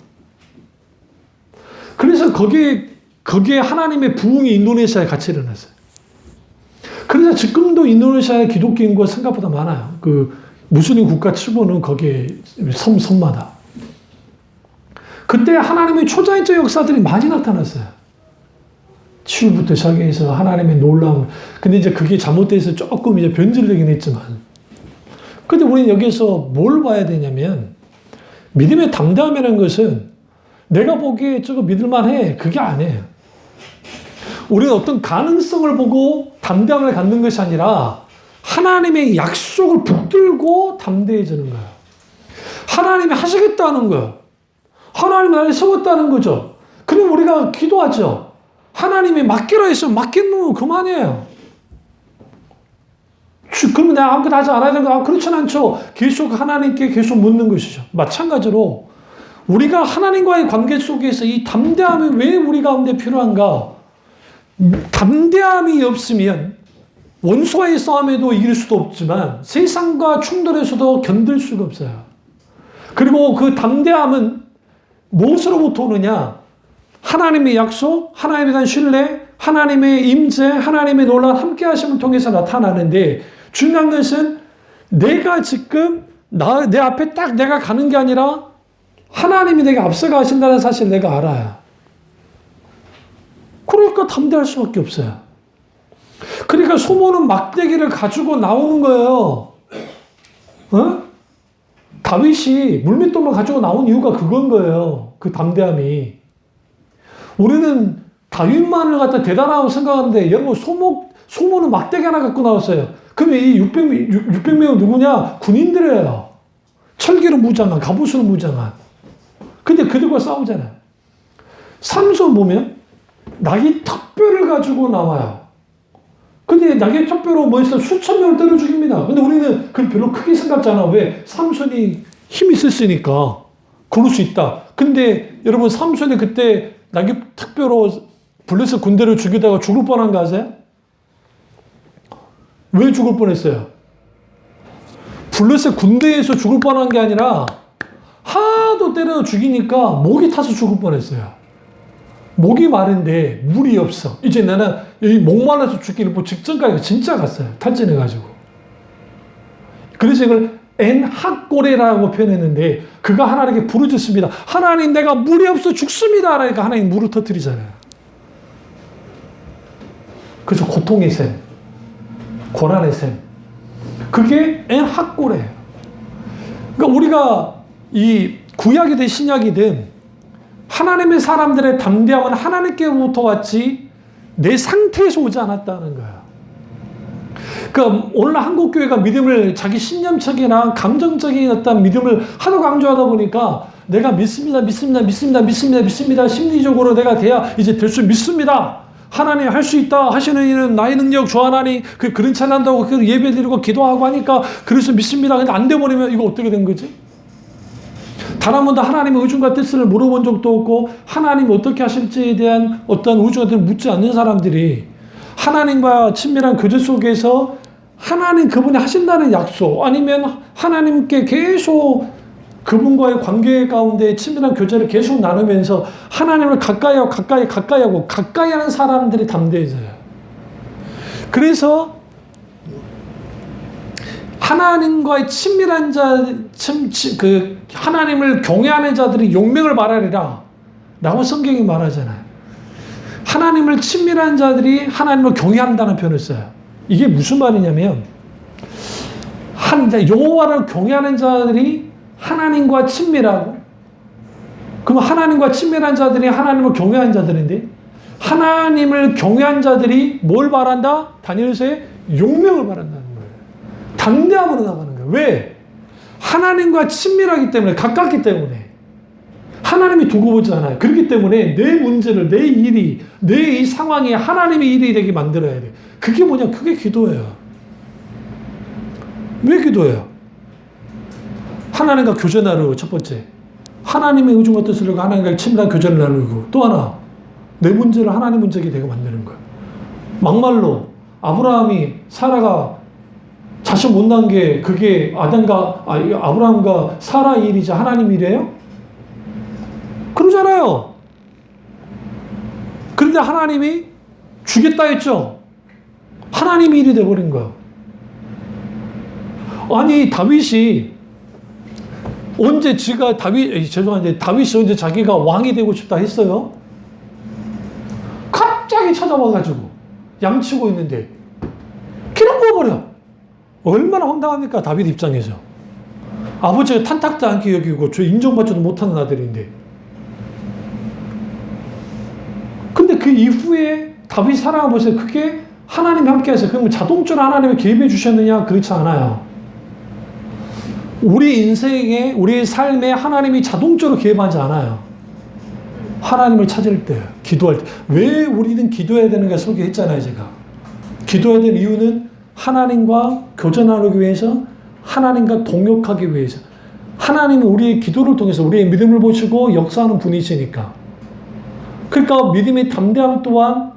그래서 거기에 하나님의 부흥이 인도네시아에 같이 일어났어요. 그래서 지금도 인도네시아의 기독교 인구가 생각보다 많아요. 그 무슬림 국가 치고는 거기에 섬마다. 그때 하나님의 초자연적 역사들이 많이 나타났어요. 치유부터 시작해서 하나님의 놀라움. 근데 이제 그게 잘못돼서 조금 이제 변질되긴 했지만. 근데 우리는 여기서 뭘 봐야 되냐면, 믿음의 담대함이라는 것은 내가 보기에 저거 믿을만해. 그게 아니에요. 우리는 어떤 가능성을 보고 담대함을 갖는 것이 아니라 하나님의 약속을 붙들고 담대해지는 거예요. 하나님이 하시겠다는 거예요. 하나님이 나를 세웠다는 거죠. 그럼 우리가 기도하죠. 하나님이 맡기라 했으면 맡기는 그만이에요. 그러면 내가 아무것도 하지 않아야 되는 거? 그렇진 않죠. 계속 하나님께 계속 묻는 것이죠. 마찬가지로 우리가 하나님과의 관계 속에서 이 담대함이 왜 우리 가운데 필요한가? 담대함이 없으면 원수와의 싸움에도 이길 수도 없지만 세상과 충돌에서도 견딜 수가 없어요. 그리고 그 담대함은 무엇으로부터 오느냐? 하나님의 약속, 하나님에 대한 신뢰, 하나님의 임재, 하나님의 놀라운 함께 하심을 통해서 나타나는데, 중요한 것은 내가 지금 내 앞에 딱 내가 가는 게 아니라 하나님이 내가 앞서가 하신다는 사실을 내가 알아요. 그러니까 담대할 수밖에 없어요. 그러니까 소모는 막대기를 가지고 나오는 거예요. 어? 다윗이 물맷돌만 가지고 나온 이유가 그건 거예요. 그 담대함이. 우리는 다윗만을 갖다 대단하다고 생각하는데, 여러분, 소모는 막대기 하나 갖고 나왔어요. 그러면 이 600명은 누구냐? 군인들이에요. 철기로 무장한, 갑옷으로 무장한. 근데 그들과 싸우잖아요. 삼손 보면 낙이 턱뼈를 가지고 나와요. 근데 낙의 턱뼈로 뭐해서 수천 명을 때려 죽입니다. 근데 우리는 그걸 별로 크게 생각지 않아. 왜? 삼손이 힘이 있었으니까 그럴 수 있다. 근데 여러분, 삼손이 그때 낙의 턱뼈로 블레셋 군대를 죽이다가 죽을 뻔한 거 아세요? 왜 죽을 뻔했어요? 블레셋 군대에서 죽을 뻔한 게 아니라 하도 때려 죽이니까 목이 타서 죽을 뻔했어요. 목이 마른데 물이 없어. 이제 나는 이 목말라서 죽기를 직전까지 진짜 갔어요. 탈진해가지고. 그래서 이걸 엔하꼬레라고 표현했는데 그가 하나님께 부르짖습니다. 하나님 내가 물이 없어 죽습니다. 그러니까 하나님 물을 터뜨리잖아요. 그래서 고통의 샘, 고난의 샘. 그게 엔하꼬레예요. 그러니까 우리가 이 구약이든 신약이든 하나님의 사람들의 담대함은 하나님께로부터 왔지 내 상태에서 오지 않았다는 거야. 그러니까 오늘 한국교회가 믿음을 자기 신념적이나 감정적인 어떤 믿음을 하도 강조하다 보니까 내가 믿습니다. 심리적으로 내가 돼야 이제 될 수 믿습니다. 하나님 할 수 있다 하시는 이는 나의 능력 좋아하나니 그런 찬양한다고 그 예배 드리고 기도하고 하니까 그래서 믿습니다. 근데 안 돼버리면 이거 어떻게 된 거지? 단 한 번도 하나님의 의중과 뜻을 물어본 적도 없고 하나님 어떻게 하실지에 대한 어떤 의중과 뜻을 묻지 않는 사람들이 하나님과 친밀한 교제 속에서 하나님 그분이 하신다는 약속 아니면 하나님께 계속 그분과의 관계 가운데 친밀한 교제를 계속 나누면서 하나님을 가까이 하는 사람들이 담대해져요. 그래서 하나님과의 친밀한 하나님을 경외하는 자들이 용맹을 말하리라 라고 성경이 말하잖아요. 하나님을 친밀한 자들이 하나님을 경외한다는 표현을 써요. 이게 무슨 말이냐면 여호와를 경외하는 자들이 하나님과 친밀하고 그럼 하나님과 친밀한 자들이 하나님을 경외하는 자들인데 하나님을 경외한 자들이 뭘 말한다? 다니엘서에 용맹을 말한다는 거예요. 담대함으로 나가는 거예요. 왜? 하나님과 친밀하기 때문에 가깝기 때문에 하나님이 두고 보지 않아요. 그렇기 때문에 내 문제를 내 일이 내 이 상황이 하나님의 일이 되게 만들어야 돼. 그게 뭐냐? 그게 기도예요. 왜 기도해요? 하나님과 교제 나누고 첫 번째 하나님의 의중과 뜻을 하고 하나님과 친밀한 교제를 나누고 또 하나 내 문제를 하나님 문제가 되게 만드는 거예요. 막말로 아브라함이 사라가 자식 못 낳은 게 그게 아브라함과 사라 일이지 하나님 일이에요? 그러잖아요. 그런데 하나님이 주겠다 했죠. 하나님 일이 돼버린 거예요. 아니 다윗이 언제 다윗이 언제 자기가 왕이 되고 싶다 했어요? 갑자기 찾아와가지고 양치고 있는데 기름 부어버려. 얼마나 황당합니까? 다윗 입장에서. 아버지가 탄탁도 않게 여기고 저 인정받지도 못하는 아들인데. 근데 그 이후에 다윗 사랑을 보세요. 그게 하나님이 함께 하세요. 그러면 자동적으로 하나님이 개입해 주셨느냐? 그렇지 않아요. 우리 인생에, 우리의 삶에 하나님이 자동적으로 개입하지 않아요. 하나님을 찾을 때, 기도할 때. 왜 우리는 기도해야 되는가 소개했잖아요, 제가. 기도해야 되는 이유는 하나님과 교제 나누기 위해서, 하나님과 동역하기 위해서. 하나님은 우리의 기도를 통해서 우리의 믿음을 보시고 역사하는 분이시니까. 그러니까 믿음의 담대함 또한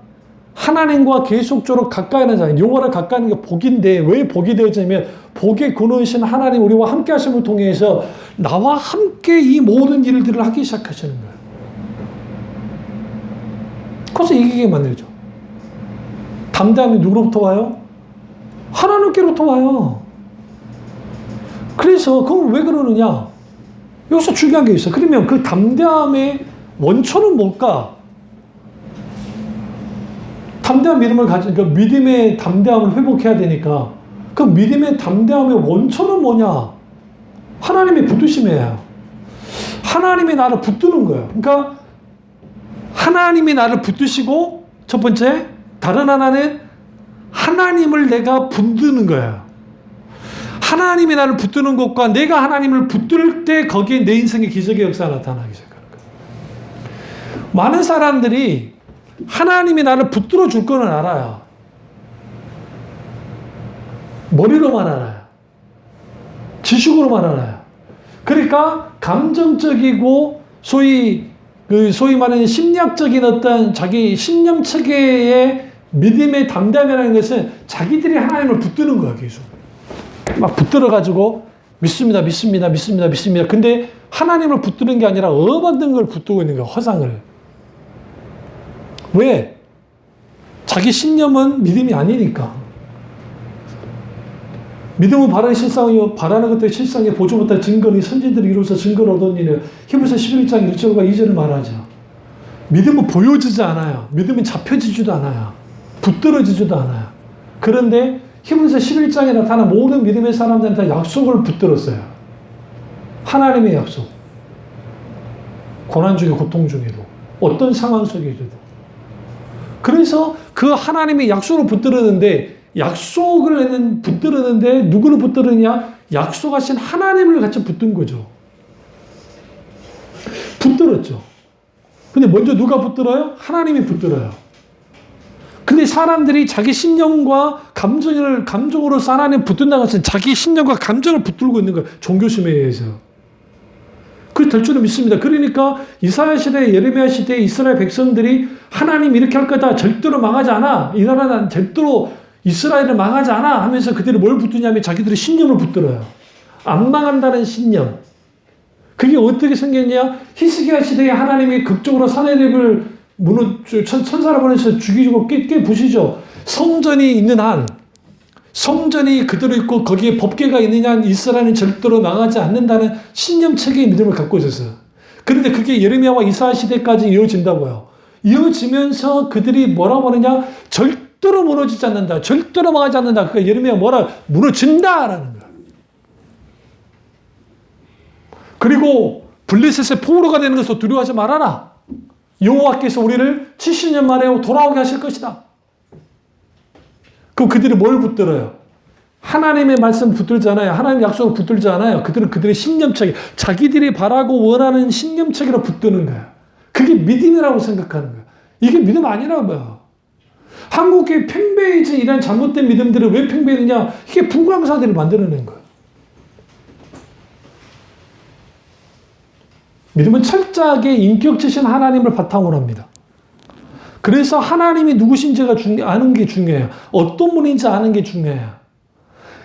하나님과 계속적으로 가까이 하는 자예요. 여호와를 가까이 하는 게 복인데 왜 복이 되어지냐면 복의 근원이신 하나님 우리와 함께 하심을 통해서 나와 함께 이 모든 일들을 하기 시작하시는 거예요. 그래서 이기게 만들죠. 담대함이 누구로부터 와요? 하나님께로부터 와요. 그래서 그럼 왜 그러느냐? 여기서 중요한 게 있어요. 그러면 그 담대함의 원천은 뭘까? 담대한 믿음을 가진, 그러니까 믿음의 담대함을 회복해야 되니까 그 믿음의 담대함의 원천은 뭐냐? 하나님의 붙드심이에요. 하나님이 나를 붙드는 거예요. 그러니까 하나님이 나를 붙드시고 첫 번째, 다른 하나는 하나님을 내가 붙드는 거예요. 하나님이 나를 붙드는 것과 내가 하나님을 붙들 때 거기에 내 인생의 기적의 역사가 나타나기 시작하는 거예요. 많은 사람들이 하나님이 나를 붙들어 줄 거는 알아요. 머리로만 알아요. 지식으로만 알아요. 그러니까 감정적이고 소위 말하는 심리학적인 어떤 자기 신념 체계의 믿음의 담대함이라는 것은 자기들이 하나님을 붙드는 거야, 계속. 막 붙들어가지고 믿습니다. 근데 하나님을 붙드는 게 아니라 얻은 걸 붙들고 있는 거야, 허상을. 왜? 자기 신념은 믿음이 아니니까. 믿음은 바라는 실상이요 바라는 것들의 실상에 보지 못할 증거니 선지들이 이로써 증거를 얻었느니라. 히브리서 11장 1절과 2절을 말하죠. 믿음은 보여지지 않아요. 믿음은 잡혀지지도 않아요. 붙들어지지도 않아요. 그런데 히브리서 11장에 나타난 모든 믿음의 사람들은 다 약속을 붙들었어요. 하나님의 약속. 고난 중에 고통 중에도 어떤 상황 속에서도. 그래서 그 하나님의 약속을 붙들었는데 약속을 붙들었는데 누구를 붙들느냐? 약속하신 하나님을 같이 붙든 거죠. 붙들었죠. 근데 먼저 누가 붙들어요? 하나님이 붙들어요. 근데 사람들이 자기 신념과 감정으로 하나님 붙든다는 것은 자기 신념과 감정을 붙들고 있는 거예요. 종교심에 의해서. 그렇게 될 줄은 믿습니다. 그러니까 이사야 시대, 예레미야 시대 이스라엘 백성들이 하나님 이렇게 할 거다. 절대로 망하지 않아. 이 나라는 절대로 이스라엘을 망하지 않아 하면서 그들이 뭘 붙드냐면 자기들의 신념을 붙들어요. 안 망한다는 신념. 그게 어떻게 생겼냐? 히스기야 시대에 하나님이 극적으로 사내립을 천사를 보내서 죽이고 깨부시죠. 성전이 있는 한, 성전이 그대로 있고 거기에 법궤가 있는 한 이스라엘은 절대로 망하지 않는다는 신념체계의 믿음을 갖고 있었어요. 그런데 그게 예레미야와 이사야 시대까지 이어진다고요. 이어지면서 그들이 뭐라고 하느냐? 절대로 무너지지 않는다. 절대로 망하지 않는다. 그러니까 예레미야 무너진다라는 거예요. 그리고 블레셋의 포로가 되는 것을 두려워하지 말아라. 여호와께서 우리를 70년 만에 돌아오게 하실 것이다. 그럼 그들이 뭘 붙들어요? 하나님의 말씀을 붙들지 않아요. 하나님의 약속을 붙들지 않아요. 그들은 그들의 신념체계, 자기들이 바라고 원하는 신념체계로 붙드는 거예요. 그게 믿음이라고 생각하는 거예요. 이게 믿음 아니라고요. 한국의 팽배해진 이런 잘못된 믿음들을 왜 팽배했느냐? 이게 불광사들이 만들어낸 거예요. 믿음은 철저하게 인격체신 하나님을 바탕으로 합니다. 그래서 하나님이 누구신지가 아는 게 중요해요. 어떤 분인지 아는 게 중요해요.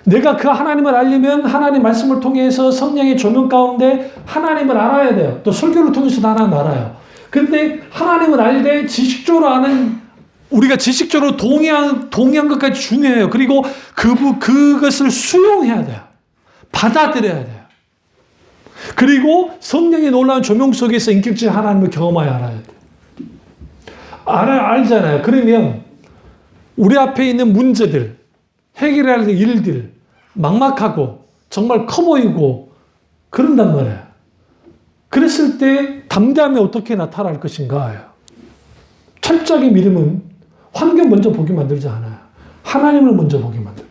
내가 그 하나님을 알려면 하나님 말씀을 통해서 성령의 조명 가운데 하나님을 알아야 돼요. 또 설교를 통해서도 하나님 알아요. 근데 하나님을 알되 지식적으로 아는, 우리가 지식적으로 동의한 것까지 중요해요. 그리고 그것을 수용해야 돼요. 받아들여야 돼요. 그리고 성령의 놀라운 조명 속에서 인격적인 하나님을 경험하여 알아야 돼요. 알잖아요. 그러면 우리 앞에 있는 문제들, 해결해야 할 일들, 막막하고 정말 커 보이고 그런단 말이에요. 그랬을 때 담대함이 어떻게 나타날 것인가? 철저하게 믿음은 환경 먼저 보게 만들지 않아요. 하나님을 먼저 보게 만들어요.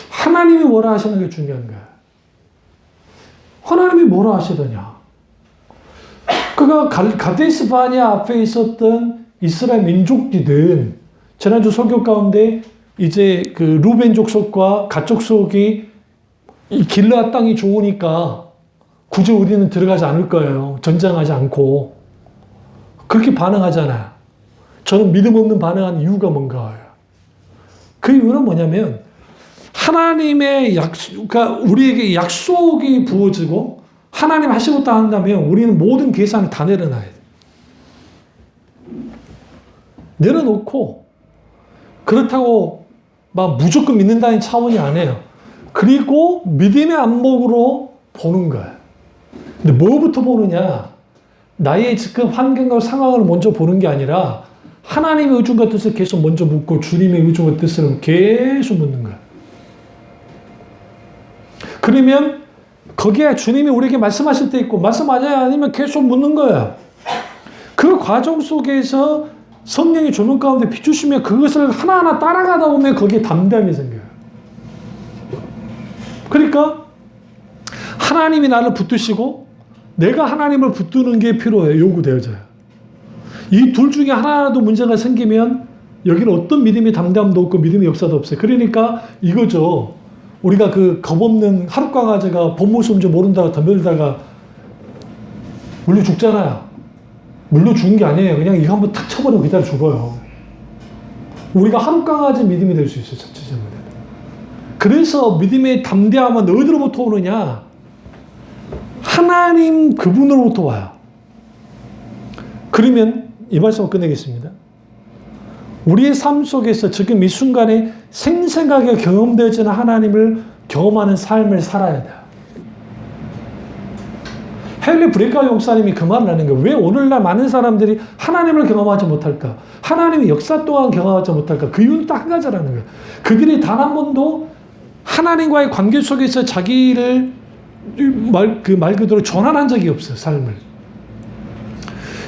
하나님이 뭐라 하시는 게 중요한 거예요. 하나님이 뭐라 하시더냐? 그가 가데스 바냐 앞에 있었던 이스라엘 민족이든, 지난주 설교 가운데 이제 그 루벤족 속과 갓족 속이 이 길르앗 땅이 좋으니까 굳이 우리는 들어가지 않을 거예요. 전쟁하지 않고. 그렇게 반응하잖아요. 저는 믿음 없는 반응한 이유가 뭔가요? 그 이유는 뭐냐면 하나님의 그러니까 우리에게 약속이 부어지고 하나님 하시겠다 한다면 우리는 모든 계산을 다 내려놔야 돼. 내려놓고 그렇다고 막 무조건 믿는다는 차원이 아니에요. 그리고 믿음의 안목으로 보는 거예요. 근데 뭐부터 보느냐? 나의 지금 환경과 상황을 먼저 보는 게 아니라 하나님의 의중과 뜻을 계속 먼저 묻고 주님의 의중과 뜻을 계속 묻는 거예요. 그러면 거기에 주님이 우리에게 말씀하실 때 있고 말씀하지 않으면 계속 묻는 거예요. 그 과정 속에서 성령의 조명 가운데 비추시면 그것을 하나하나 따라가다 보면 거기에 담대함이 생겨요. 그러니까 하나님이 나를 붙드시고 내가 하나님을 붙드는 게 필요해요. 요구되어져요. 이 둘 중에 하나라도 문제가 생기면 여기는 어떤 믿음의 담대함도 없고 믿음의 역사도 없어요. 그러니까 이거죠. 우리가 그 겁없는 하룻강아지가 본모습인지 모른다가 덤벼들다가 물려 죽잖아요. 물려 죽은 게 아니에요. 그냥 이거 한번 탁 쳐버리고 기다려 죽어요. 우리가 하룻강아지 믿음이 될 수 있어요. 자체적으로. 그래서 믿음의 담대함은 어디로부터 오느냐? 하나님 그분으로부터 와요. 그러면 이 말씀을 끝내겠습니다. 우리의 삶 속에서 지금 이 순간에 생생하게 경험되어지는 하나님을 경험하는 삶을 살아야 돼요. 헨리 브레이커 목사님이 그 말을 하는 거예요. 왜 오늘날 많은 사람들이 하나님을 경험하지 못할까? 하나님의 역사 또한 경험하지 못할까? 그 이유는 딱 한 가지라는 거예요. 그들이 단 한 번도 하나님과의 관계 속에서 자기를 말 그대로 전환한 적이 없어요. 삶을.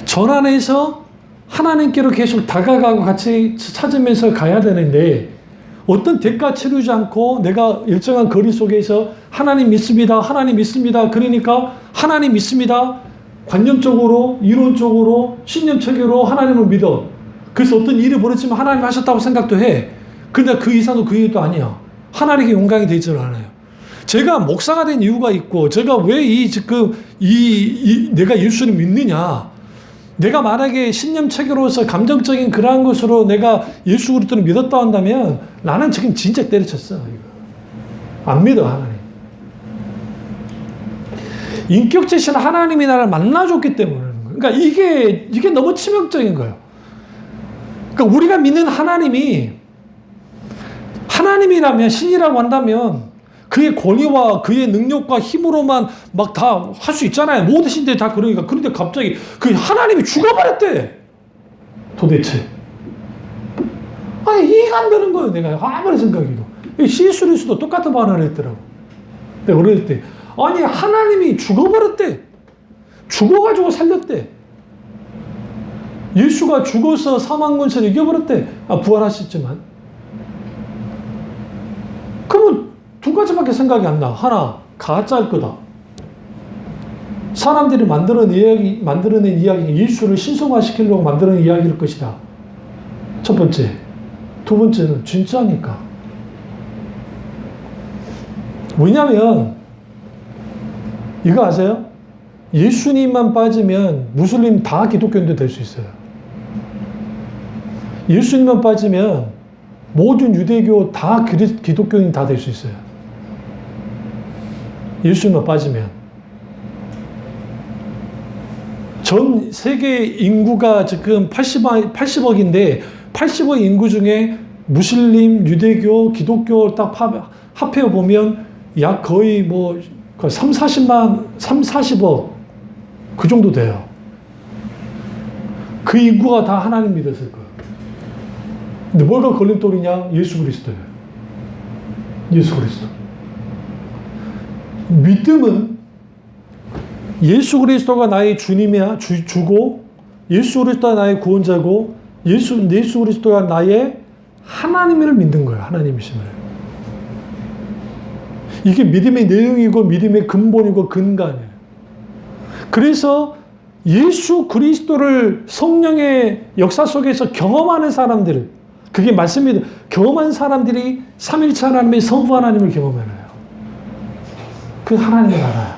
전환해서 하나님께로 계속 다가가고 같이 찾으면서 가야 되는데 어떤 대가 치르지 않고 내가 일정한 거리 속에서 하나님 믿습니다. 하나님 믿습니다. 그러니까 하나님 믿습니다. 관념적으로, 이론적으로, 신념체계로 하나님을 믿어. 그래서 어떤 일이 벌어지면 하나님 하셨다고 생각도 해. 근데 그 이상도 그 이유도 아니야. 하나님께 영광이 되지는 않아요. 제가 목사가 된 이유가 있고, 제가 왜 내가 예수를 믿느냐. 내가 만약에 신념 체계로서 감정적인 그러한 것으로 내가 예수 그리스도를 믿었다 한다면 나는 지금 진짜 때려쳤어. 안 믿어, 하나님. 인격체신 하나님이 나를 만나줬기 때문에. 그러니까 이게 너무 치명적인 거예요. 그러니까 우리가 믿는 하나님이라면, 신이라고 한다면 그의 권위와 그의 능력과 힘으로만 막 다 할 수 있잖아요. 모든 신들이 다 그러니까. 그런데 갑자기 그 하나님이 죽어버렸대. 도대체. 아니, 이해가 안 되는 거예요. 내가 아무리 생각해도. 시스루스도 똑같은 반응을 했더라고. 내가 어릴 때. 아니, 하나님이 죽어버렸대. 죽어가지고 살렸대. 예수가 죽어서 사망 권세를 이겨버렸대. 부활하셨지만. 그러면 두 가지밖에 생각이 안 나. 하나, 가짜일 거다. 사람들이 만들어낸 이야기, 예수를 신성화시키려고 만들어낸 이야기일 것이다. 첫 번째. 두 번째는 진짜니까. 왜냐면, 이거 아세요? 예수님만 빠지면 무슬림 다 기독교인도 될 수 있어요. 예수님만 빠지면 모든 유대교 다 기독교인 다 될 수 있어요. 예수님만 빠지면. 전 세계 인구가 지금 80억인데 80억 인구 중에 무슬림, 유대교, 기독교 딱 합해 보면 약 거의 40억 그 정도 돼요. 그 인구가 다 하나님 믿었을 거예요. 근데 뭐가 걸림돌이냐? 예수 그리스도예요. 예수 그리스도. 믿음은 예수 그리스도가 나의 주님이야, 주고, 예수 그리스도가 나의 구원자고, 예수 그리스도가 나의 하나님을 믿는 거예요. 하나님이심을. 이게 믿음의 내용이고 믿음의 근본이고 근간이에요. 그래서 예수 그리스도를 성령의 역사 속에서 경험하는 사람들, 그게 말씀입니다. 경험한 사람들이 삼일체 하나님의 성부 하나님을 경험해요. 그 하나님을 알아요.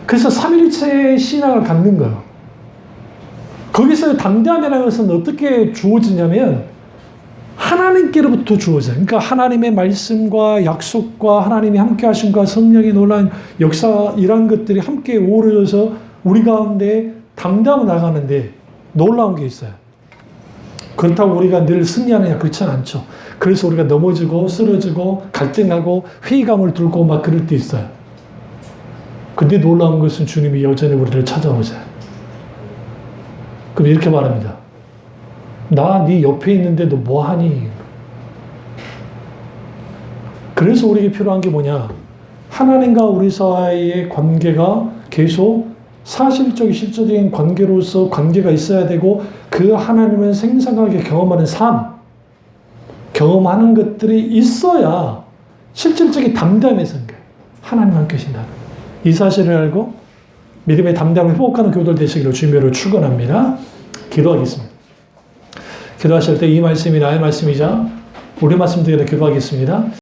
그래서 삼일체의 신앙을 갖는 거예요. 거기서 담대함이라는 것은 어떻게 주어지냐면 하나님께로부터 주어져요. 그러니까 하나님의 말씀과 약속과 하나님이 함께 하심과 성령의 놀라운 역사 이런 것들이 함께 어우러져서 우리 가운데 담대하고 나가는데 놀라운 게 있어요. 그렇다고 우리가 늘 승리하느냐? 그렇지는 않죠. 그래서 우리가 넘어지고 쓰러지고 갈등하고 회의감을 들고 막 그럴 때 있어요. 근데 놀라운 것은 주님이 여전히 우리를 찾아오세요. 그럼 이렇게 말합니다. 나 네 옆에 있는데 너 뭐하니? 그래서 우리에게 필요한 게 뭐냐? 하나님과 우리 사이의 관계가 계속 사실적인 실질적인 관계로서 관계가 있어야 되고 그 하나님을 생생하게 경험하는 삶, 경험하는 것들이 있어야 실질적인 담대함이 생겨요. 하나님 함께 계신다는 이 사실을 알고 믿음의 담대함을 회복하는 교도들 되시기를 주님으로 축원합니다. 기도하겠습니다. 기도하실 때 이 말씀이 나의 말씀이자 우리 말씀 드리다 기도하겠습니다.